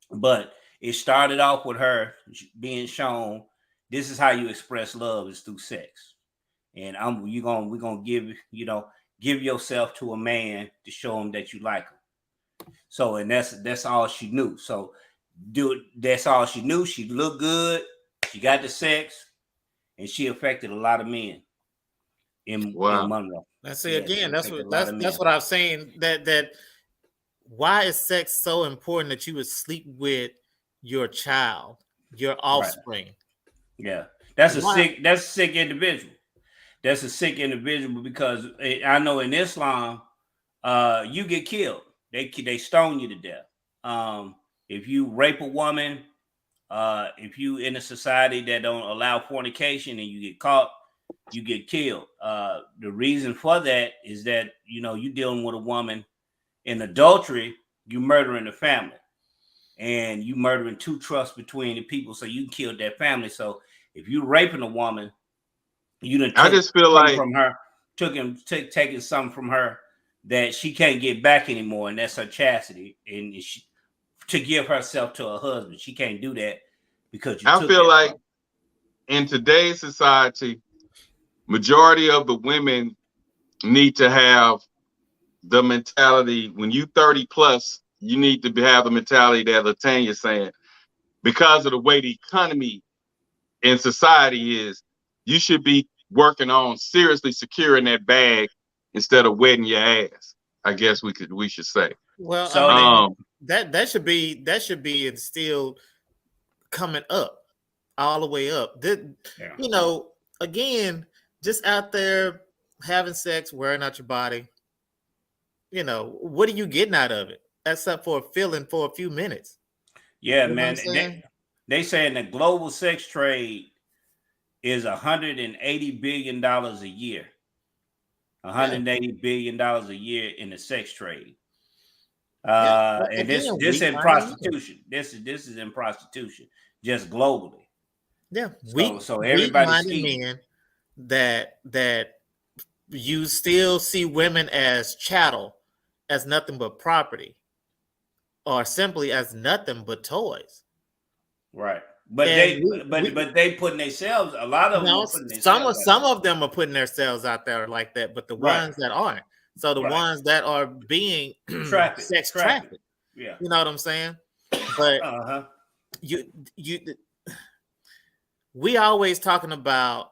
But it started off with her being shown, this is how you express love, is through sex. And we're gonna give yourself to a man to show him that you like him. So, and that's all she knew. So that's all she knew. She looked good. She got the sex, and she affected a lot of men in Monroe. Let's see Yeah, again. she affected That's what I'm saying. That why is sex so important that you would sleep with your child, your offspring? Yeah, that's a sick individual. That's a sick individual because I know in Islam, you get killed. They stone you to death. If you rape a woman, if you in a society that don't allow fornication and you get caught, you get killed. The reason for that is that you dealing with a woman in adultery, you murdering the family, and you murdering two trusts between the people, so you killed that family. So if you raping a woman, you done I just feel like from her, taking something from her that she can't get back anymore, and that's her chastity, and to give herself to her husband. She can't do that because I feel like in today's society, majority of the women need to have the mentality. When you 30 plus, you need to have the mentality that Latanya's saying, because of the way the economy in society is, you should be working on seriously securing that bag instead of wetting your ass. I guess we should say. Well, So I mean, that should be instilled coming up, all the way up. Again, just out there having sex, wearing out your body. What are you getting out of it? Except for a feeling for a few minutes. Yeah, man. They saying the global sex trade is $180 billion a year. $180 billion a year in the sex trade. And this in prostitution. This is in prostitution, just globally. Yeah, so everybody's men that you still see women as chattel, as nothing but property, or simply as nothing but toys. Right. But they putting themselves, a lot of them are putting themselves some of them are putting themselves out there like that, but the ones that aren't. So the ones that are being sex trafficked. Yeah. You know what I'm saying? But we always talking about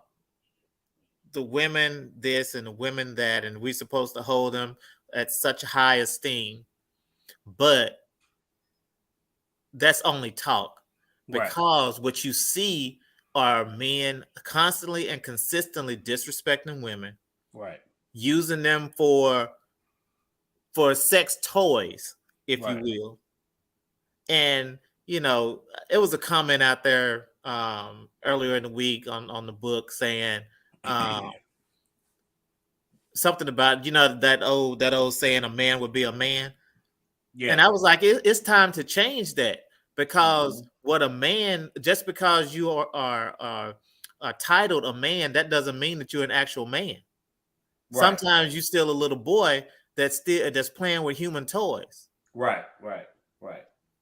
the women this and the women that, and we're supposed to hold them at such high esteem, but that's only talk, because what you see are men constantly and consistently disrespecting women, using them for sex toys, if you will. And it was a comment out there earlier in the week on the book saying something about that old saying, a man would be a man. Yeah. And I was like, it's time to change that, because what a man, just because you are titled a man, that doesn't mean that you're an actual man. Sometimes you're still a little boy that's playing with human toys. Right.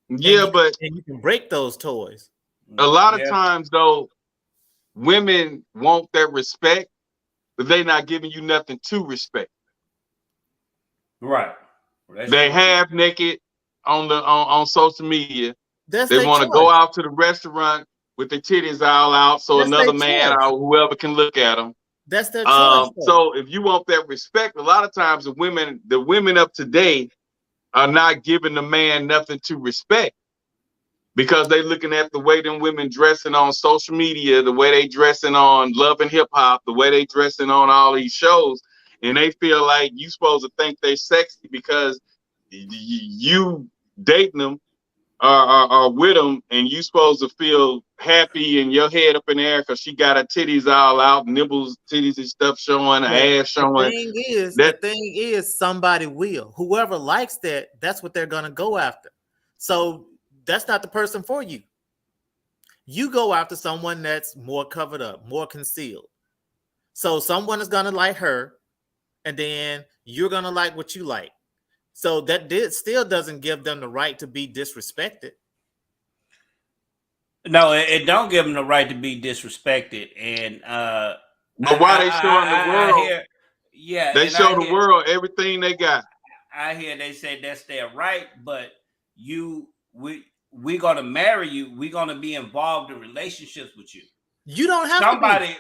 Yeah, but you can break those toys. A lot of times, though, women want that respect, but they're not giving you nothing to respect. Right. They half naked on social media. They want to go out to the restaurant with their titties all out, so another man or whoever can look at them. That's their choice. So if you want that respect, a lot of times the women of today are not giving the man nothing to respect, because they looking at the way them women dressing on social media, the way they dressing on Love and Hip Hop, the way they dressing on all these shows, and they feel like you supposed to think they sexy because you dating them or with them, and you supposed to feel happy and your head up in the air because she got her titties all out, nipples, titties and stuff showing, her ass showing. The thing is, somebody will. Whoever likes that, that's what they're gonna go after. So that's not the person for you. You go after someone that's more covered up, more concealed. So someone is gonna like her, and then you're gonna like what you like. So that still doesn't give them the right to be disrespected. No, it don't give them the right to be disrespected. And but why they showing the world? They show the world everything they got. I hear they say that's their right, but we're gonna marry you, we're gonna be involved in relationships with you. You don't have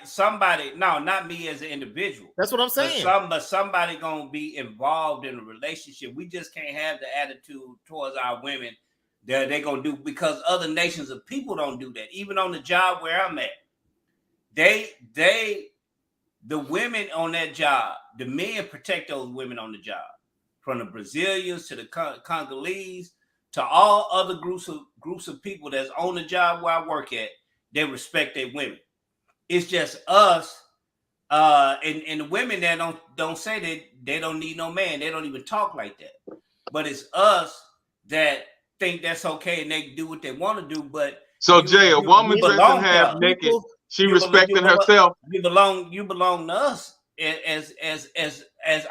somebody. No, not me as an individual. That's what I'm saying. But somebody gonna be involved in a relationship. We just can't have the attitude towards our women that they're gonna do, because other nations of people don't do that. Even on the job where I'm at, the women on that job, the men protect those women on the job, from the Brazilians to the Congolese to all other groups of people that's on the job where I work at. They respect their women. It's just us, and the women that don't say that they don't need no man. They don't even talk like that. But it's us that think that's okay and they do what they want to do. But so Jay, a woman doesn't have naked. She respecting herself. You belong to us as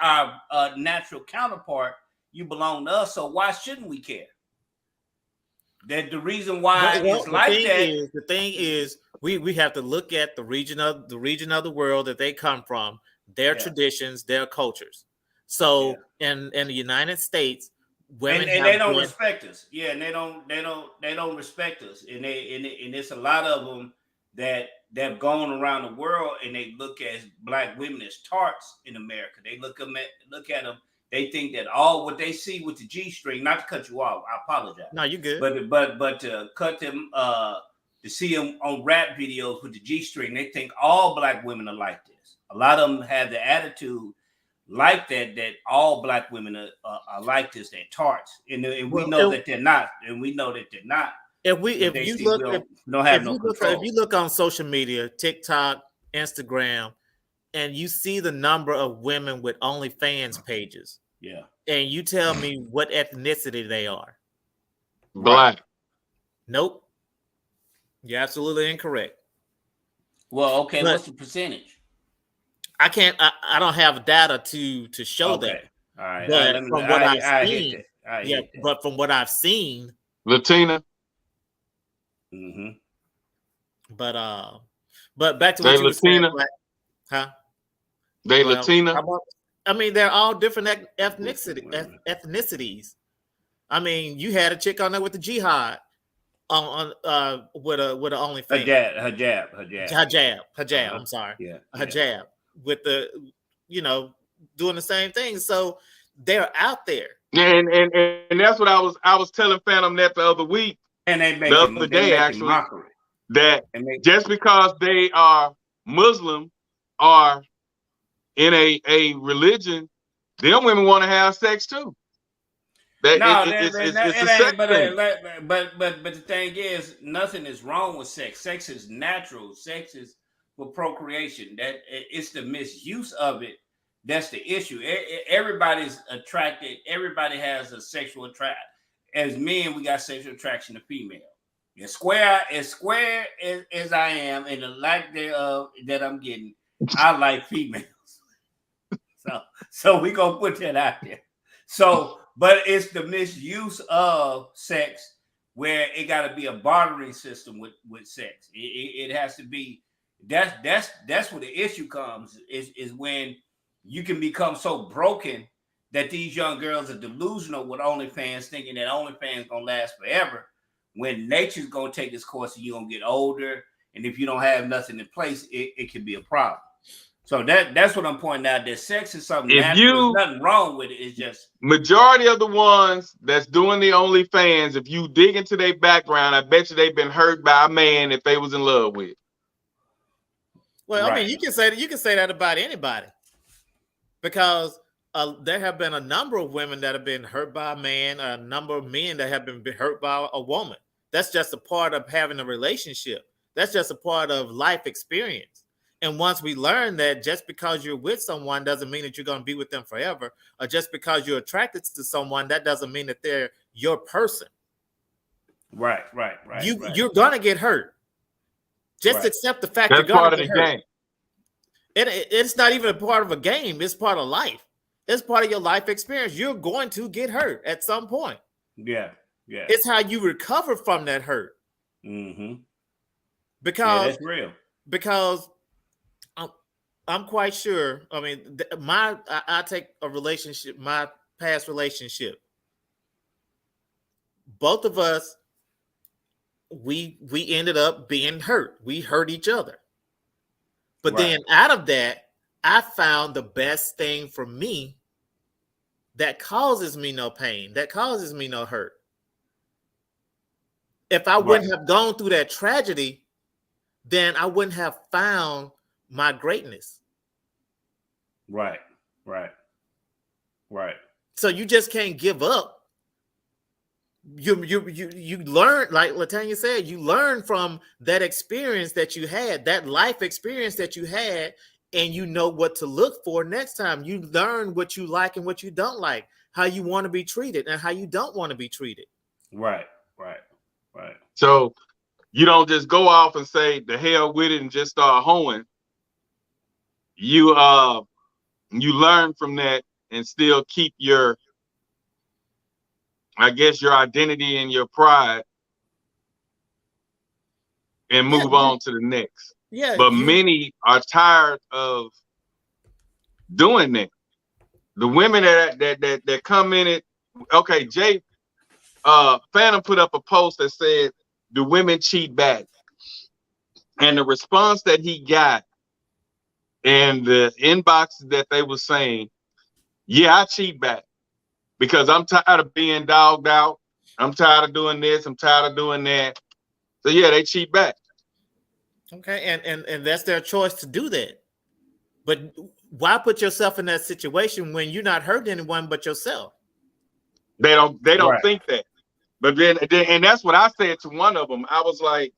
our natural counterpart. You belong to us. So why shouldn't we care? That the reason why it's like that. The thing is, we have to look at the region of the world that they come from, their traditions, their cultures. So in the United States, women and they don't respect us. Yeah, and they don't respect us. And it's a lot of them that have gone around the world and they look at black women as tarts in America. They look at them. They think that all what they see with the G-string, not to cut you off, I apologize. No, you're good. But to cut them, to see them on rap videos with the G-string, they think all black women are like this. A lot of them have the attitude like that all black women are like this. They're tarts, and we know that they're not. And we know that they're not. If you look on social media, TikTok, Instagram, and you see the number of women with OnlyFans pages. Yeah. And you tell me what ethnicity they are. Black. Nope. You're absolutely incorrect. Well, okay, what's the percentage? I can't I don't have data to show that. All right. But from what I've seen, but from what I've seen, Latina. Mm-hmm. But back to what you were saying, huh? Latina. I mean, they're all different ethnicities. I mean, you had a chick on there with the jihad on with a OnlyFans. Hijab. I'm sorry. Yeah. Hijab with the doing the same thing. So they're out there. And that's what I was telling Phantom that the other week. And they make the other day actually mockery. That just because they are Muslim or in a religion, them women want to have sex too. But the thing is, nothing is wrong with sex. Sex is natural. Sex is for procreation. That it's the misuse of it. That's the issue. Everybody's attracted. Everybody has a sexual attraction. As men, we got sexual attraction to female. As square as I am, and the lack thereof that I'm getting, I like females. So we gonna put that out there. So, but it's the misuse of sex where it got to be a bartering system with sex. It has to be. That's where the issue comes. Is when you can become so broken that these young girls are delusional with OnlyFans, thinking that OnlyFans gonna last forever. When nature's gonna take its course and you're gonna get older, and if you don't have nothing in place, it can be a problem. So that's what I'm pointing out. That sex is something natural. There's nothing wrong with it. It's just majority of the ones that's doing the OnlyFans, if you dig into their background, I bet you they've been hurt by a man that they was in love with. Well, right. I mean, you can say that about anybody, because there have been a number of women that have been hurt by a man, a number of men that have been hurt by a woman. That's just a part of having a relationship. That's just a part of life experience. And once we learn that just because you're with someone doesn't mean that you're going to be with them forever, or just because you're attracted to someone, that doesn't mean that they're your person. Right. You're going to get hurt. Just accept the fact that's you're going to get hurt. That's part of the game. It's not even a part of a game. It's part of life. It's part of your life experience. You're going to get hurt at some point. Yeah. It's how you recover from that hurt. Mm-hmm. Because that's real. Because I'm quite sure. I mean, I take a relationship, my past relationship. Both of us we ended up being hurt. We hurt each other. But Right. then out of that, I found the best thing for me that causes me no pain, that causes me no hurt. If I wouldn't have gone through that tragedy, then I wouldn't have found my greatness. Right. So you just can't give up. You learn, like Latanya said, you learn from that experience that you had, that life experience that you had, and you know what to look for next time. You learn what you like and what you don't like, how you want to be treated and how you don't want to be treated. Right. So you don't just go off and say the hell with it and just start hoeing. You learn from that and still keep your, I guess, your identity and your pride and move on to the next. Yeah. But many are tired of doing that. The women that come in it, okay, Jay Phantom put up a post that said, do women cheat back? And the response that he got and the inboxes that they were saying, yeah, I cheat back because I'm tired of being dogged out. I'm tired of doing this. I'm tired of doing that. So yeah, they cheat back. Okay, and that's their choice to do that. But why put yourself in that situation when you're not hurting anyone but yourself? They don't think that. But then and that's what I said to one of them. I was like,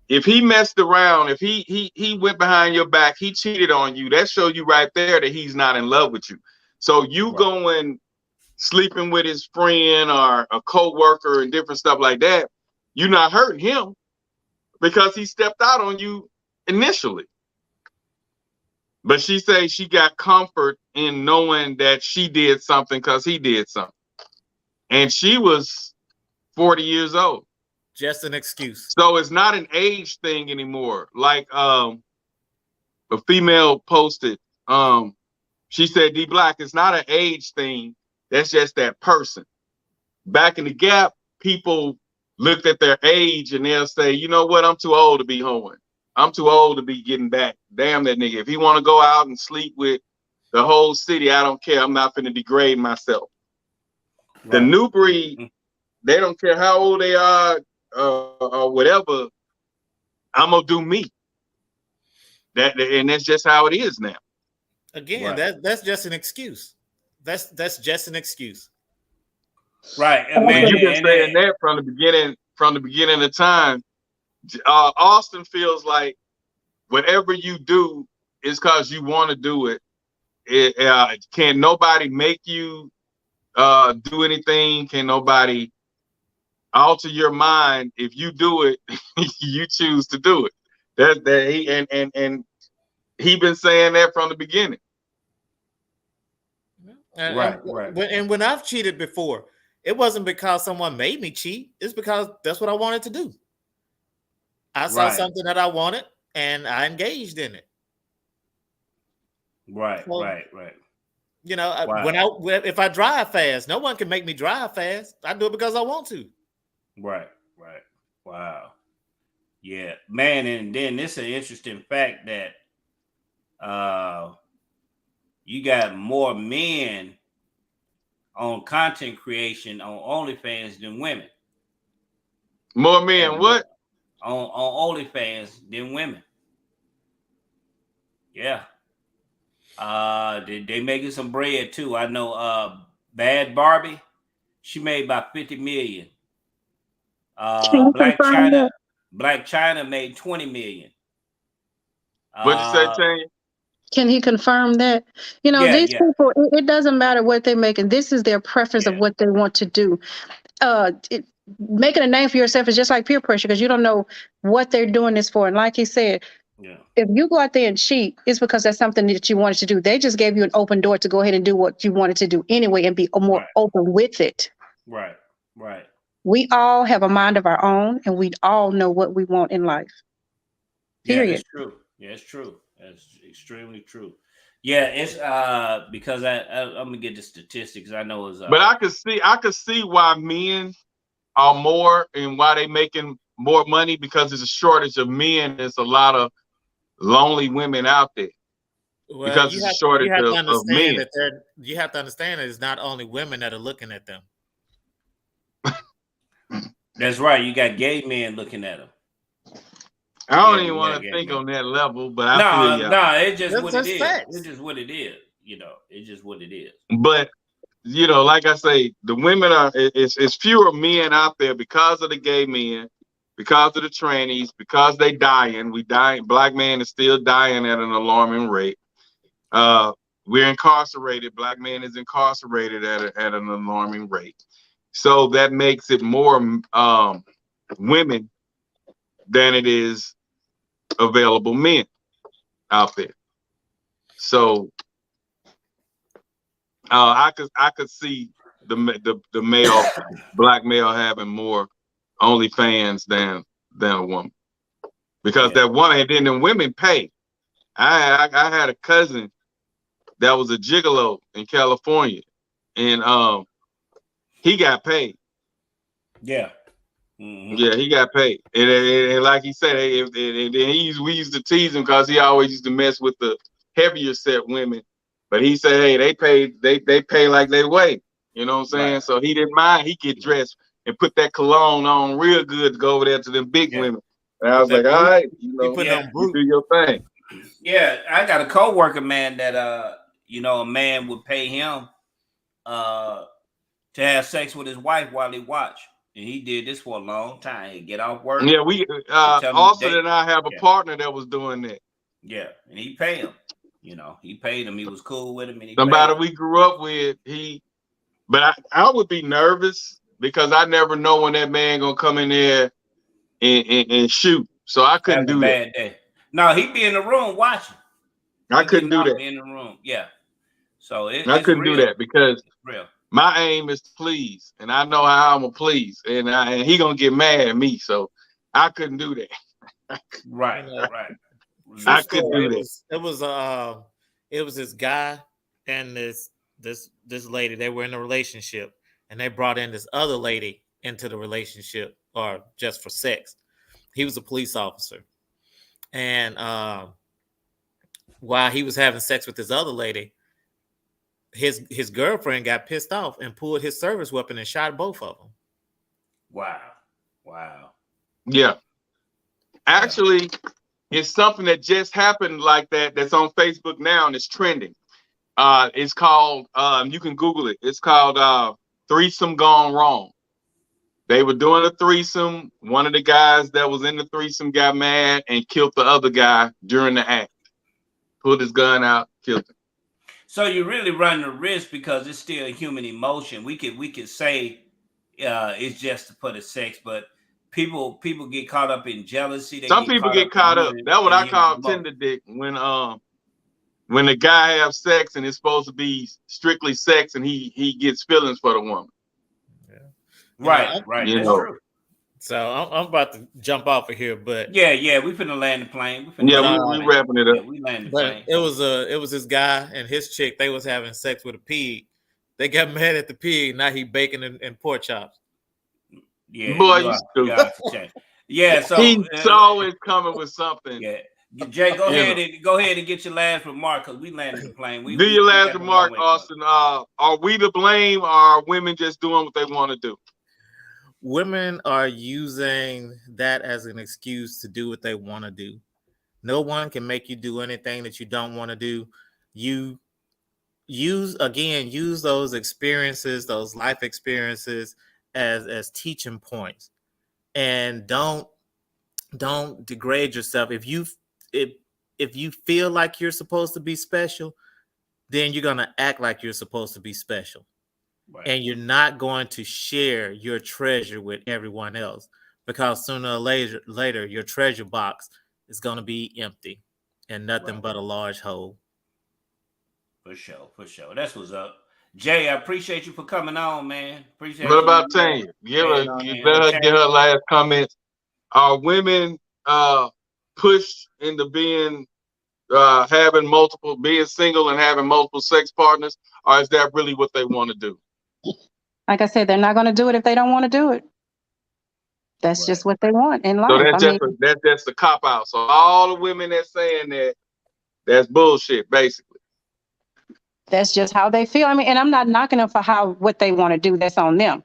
if he messed around, if he went behind your back, he cheated on you, that shows you right there that he's not in love with you. So you going sleeping with his friend or a co-worker and different stuff like that, you're not hurting him because he stepped out on you initially. But she said she got comfort in knowing that she did something because he did something. And she was 40 years old. Just an excuse. So it's not an age thing anymore. Like a female posted, she said, D Black, it's not an age thing. That's just that person. Back in the Gap, people looked at their age and they'll say, you know what? I'm too old to be hoeing. I'm too old to be getting back. Damn that nigga. If he want to go out and sleep with the whole city, I don't care. I'm not finna degrade myself. Right. The new breed, they don't care how old they are or whatever. I'm gonna do me. And that's just how it is now. Again, that's just an excuse. That's just an excuse. Right. Man, you've been saying that from the beginning of time. Austin feels like whatever you do is because you want to do it. Can nobody make you do anything? Can nobody alter your mind? If you do it, you choose to do it. He been saying that from the beginning. Right. And when I've cheated before, it wasn't because someone made me cheat. It's because that's what I wanted to do. I saw something that I wanted and I engaged in it. Right. You know, if I drive fast, no one can make me drive fast. I do it because I want to. Right. Wow. Yeah, man. And then this is an interesting fact that you got more men on content creation on OnlyFans than women. More men what? On OnlyFans than women. Yeah. They making some bread too. I know Bad Barbie, she made about 50 million. Black China made 20 million. What'd you say, Tanya? Can he confirm that? You know, these people, it doesn't matter what they're making. This is their preference of what they want to do. Making a name for yourself is just like peer pressure because you don't know what they're doing this for. And like he said, if you go out there and cheat, it's because that's something that you wanted to do. They just gave you an open door to go ahead and do what you wanted to do anyway and be more open with it. Right. We all have a mind of our own and we all know what we want in life. Period. Yeah, that's true. Yeah, it's true. That's extremely true. Yeah, it's because I'm gonna get the statistics. I know it's but I could see why men are more and why they making more money because there's a shortage of men. There's a lot of lonely women out there Well, because you there's a have shortage to of understand men. that you have to understand that it's not only women that are looking at them. That's right. You got gay men looking at them. I don't Yeah, even you want got to gay think men. on that level, but I feel you. No, it's just That's what just it is. facts. It's just what it is. You know, it's just what it is. But you know, like I say, the women are it's fewer men out there because of the gay men, because of the trannies, because they dying. We dying. Black man is still dying at an alarming rate. We're incarcerated. Black man is incarcerated at an alarming rate. So that makes it more women than it is available men out there. So I could see the male black male having more OnlyFans than a woman, because that woman, and then the women pay. I had a cousin that was a gigolo in California, and he got paid. Yeah. Mm-hmm. Yeah, he got paid, and like he said, we used to tease him because he always used to mess with the heavier set women. But he said, hey, they pay like they weigh. You know what I'm saying? Right. So he didn't mind. He get dressed and put that cologne on real good to go over there to them big women. And I was like, all right, you know, you do your thing. Yeah, I got a coworker, man, that you know, a man would pay him to have sex with his wife while he watched. And he did this for a long time. He'd get off work. Yeah, we Austin and I have a partner that was doing that. Yeah, and he paid him. You know, he paid him. He was cool with him. And somebody we grew up with. But I would be nervous because I never know when that man gonna come in there and shoot. So I couldn't do that. Day. No, he'd be in the room watching. I couldn't do that. Be in the room. Yeah. So I couldn't do that because my aim is to please, and I know how I'm gonna please, and he gonna get mad at me. So I couldn't do that. Right. I couldn't do that. It was this guy and this lady. They were in a relationship, and they brought in this other lady into the relationship, or just for sex. He was a police officer, and while he was having sex with this other lady, his girlfriend got pissed off and pulled his service weapon and shot both of them. Wow. Yeah. Actually, it's something that just happened like that. That's on Facebook now and it's trending. It's called, you can Google it. It's called Threesome Gone Wrong. They were doing a threesome. One of the guys that was in the threesome got mad and killed the other guy during the act. Pulled his gun out, killed him. So you really run the risk because it's still human emotion. We could say it's just to put a sex, but people get caught up in jealousy. Some people get caught up. That's what I call tender dick. When the guy have sex and it's supposed to be strictly sex, and he gets feelings for the woman. Yeah. Right. You That's know. true. So I'm about to jump off of here, but yeah, we finna land the plane. We wrapping it up. Yeah, we landed the plane. It was this guy and his chick. They was having sex with a pig. They got mad at the pig. Now he baking and pork chops. Yeah, boy, you stupid. Yeah, so he's always coming with something. Yeah, Jay, go ahead and get your last remark because we landed the plane. Do your last remark, Austin. Are we to blame, or are women just doing what they want to do? Women are using that as an excuse to do what they want to do. No one can make you do anything that you don't want to do. You use those experiences, those life experiences as teaching points, and don't degrade yourself. If you feel like you're supposed to be special, then you're going to act like you're supposed to be special. Right. And you're not going to share your treasure with everyone else, because sooner or later your treasure box is going to be empty and nothing but a large hole. For sure. That's what's up. Jay, I appreciate you for coming on, man.2. What about Tanya? Let her get her last comments. Are women pushed into being single and having multiple sex partners, or is that really what they want to do? Like I said, they're not going to do it if they don't want to do it. That's Right. just what they want in life. So I mean, that's just the cop out. So all the women that's saying that, that's bullshit, basically. that's just how they feel. I mean, and I'm not knocking them for what they want to do. That's on them.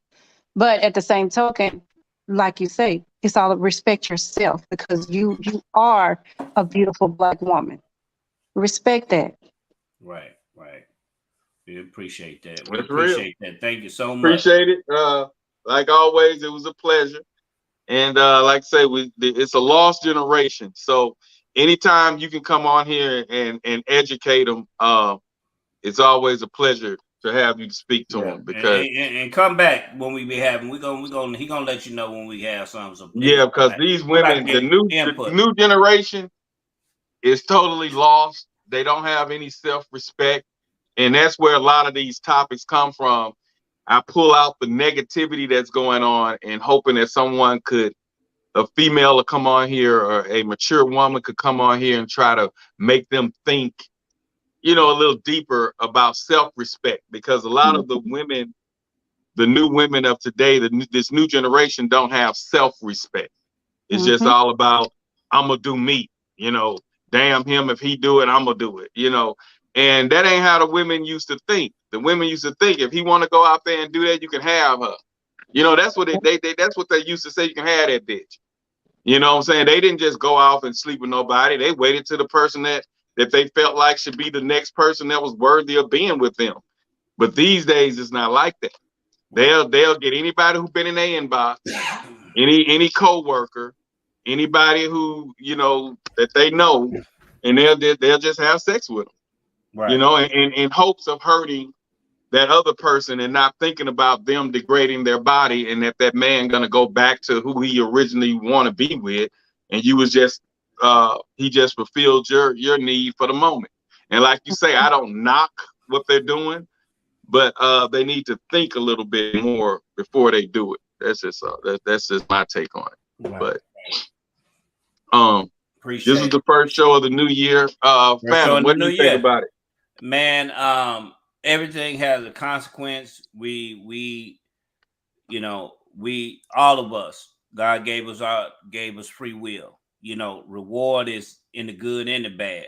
But at the same token, like you say, it's all respect yourself, because you are a beautiful Black woman. Respect that. Right. We appreciate that. We That's real. appreciate that. Thank you so much. Appreciate it. Like always, it was a pleasure. And like I say, it's a lost generation. So anytime you can come on here and educate them, it's always a pleasure to have you to speak to them, because and come back when we be having. He gonna let you know when we have something. because these women, the new generation is totally lost. They don't have any self-respect, and that's where a lot of these topics come from. I pull out the negativity that's going on and hoping that a female will come on here, or a mature woman could come on here and try to make them think, a little deeper about self-respect, because a lot of the women, the new women of today, this new generation don't have self-respect. It's just all about, I'm gonna do me, damn him if he do it, I'm gonna do it, and that ain't how the women used to think. The women used to think, if he want to go out there and do that, you can have her. That's what that's what they used to say, you can have that bitch. You know what I'm saying? They didn't just go off and sleep with nobody. They waited to the person that they felt like should be the next person that was worthy of being with them. But these days it's not like that. They'll get anybody who's been in their inbox, any coworker, anybody who that they know, and they'll just have sex with them. Right. In hopes of hurting that other person and not thinking about them degrading their body, and that man gonna go back to who he originally want to be with, and you was just he just fulfilled your need for the moment. And like you say, I don't knock what they're doing, but they need to think a little bit more before they do it. That's just my take on it. Right. But this is the first show of the new year. Phantom, what do you think about it? Man, everything has a consequence. We all of us, God gave us free will. Reward is in the good and the bad.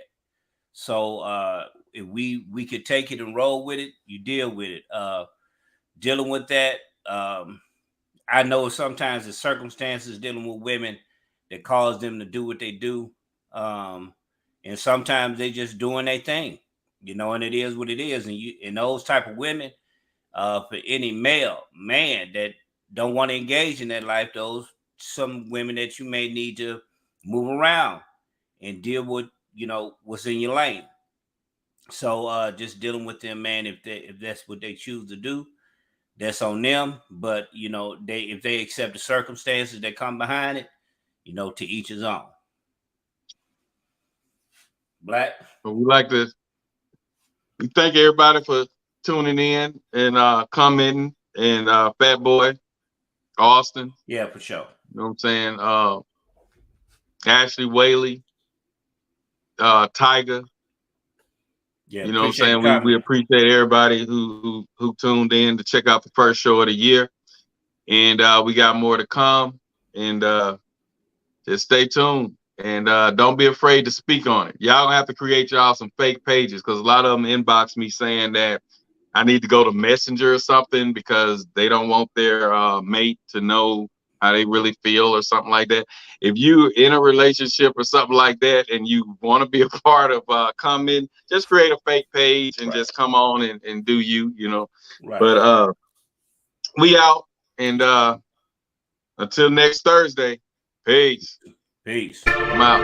So if we could take it and roll with it, you deal with it. Dealing with that, I know sometimes the circumstances dealing with women that cause them to do what they do, and sometimes they just doing their thing. And it is what it is. And those type of women, for any male man that don't want to engage in that life, some women that you may need to move around and deal with, what's in your lane. So just dealing with them, man, if that's what they choose to do, that's on them. But if they accept the circumstances that come behind it, to each his own. Black. But we thank everybody for tuning in and commenting, and Fat Boy, Austin. Yeah, for sure. You know what I'm saying? Ashley Whaley, Tiger. Yeah, you know what I'm saying? We appreciate everybody who tuned in to check out the first show of the year. And we got more to come. And just stay tuned. And don't be afraid to speak on it. Y'all gonna have to create y'all some fake pages, because a lot of them inbox me saying that I need to go to Messenger or something because they don't want their mate to know how they really feel or something like that. If you in a relationship or something like that and you want to be a part of comment, just create a fake page and just come on and do you. Right. But we out, and until next Thursday, peace. Peace. I'm out.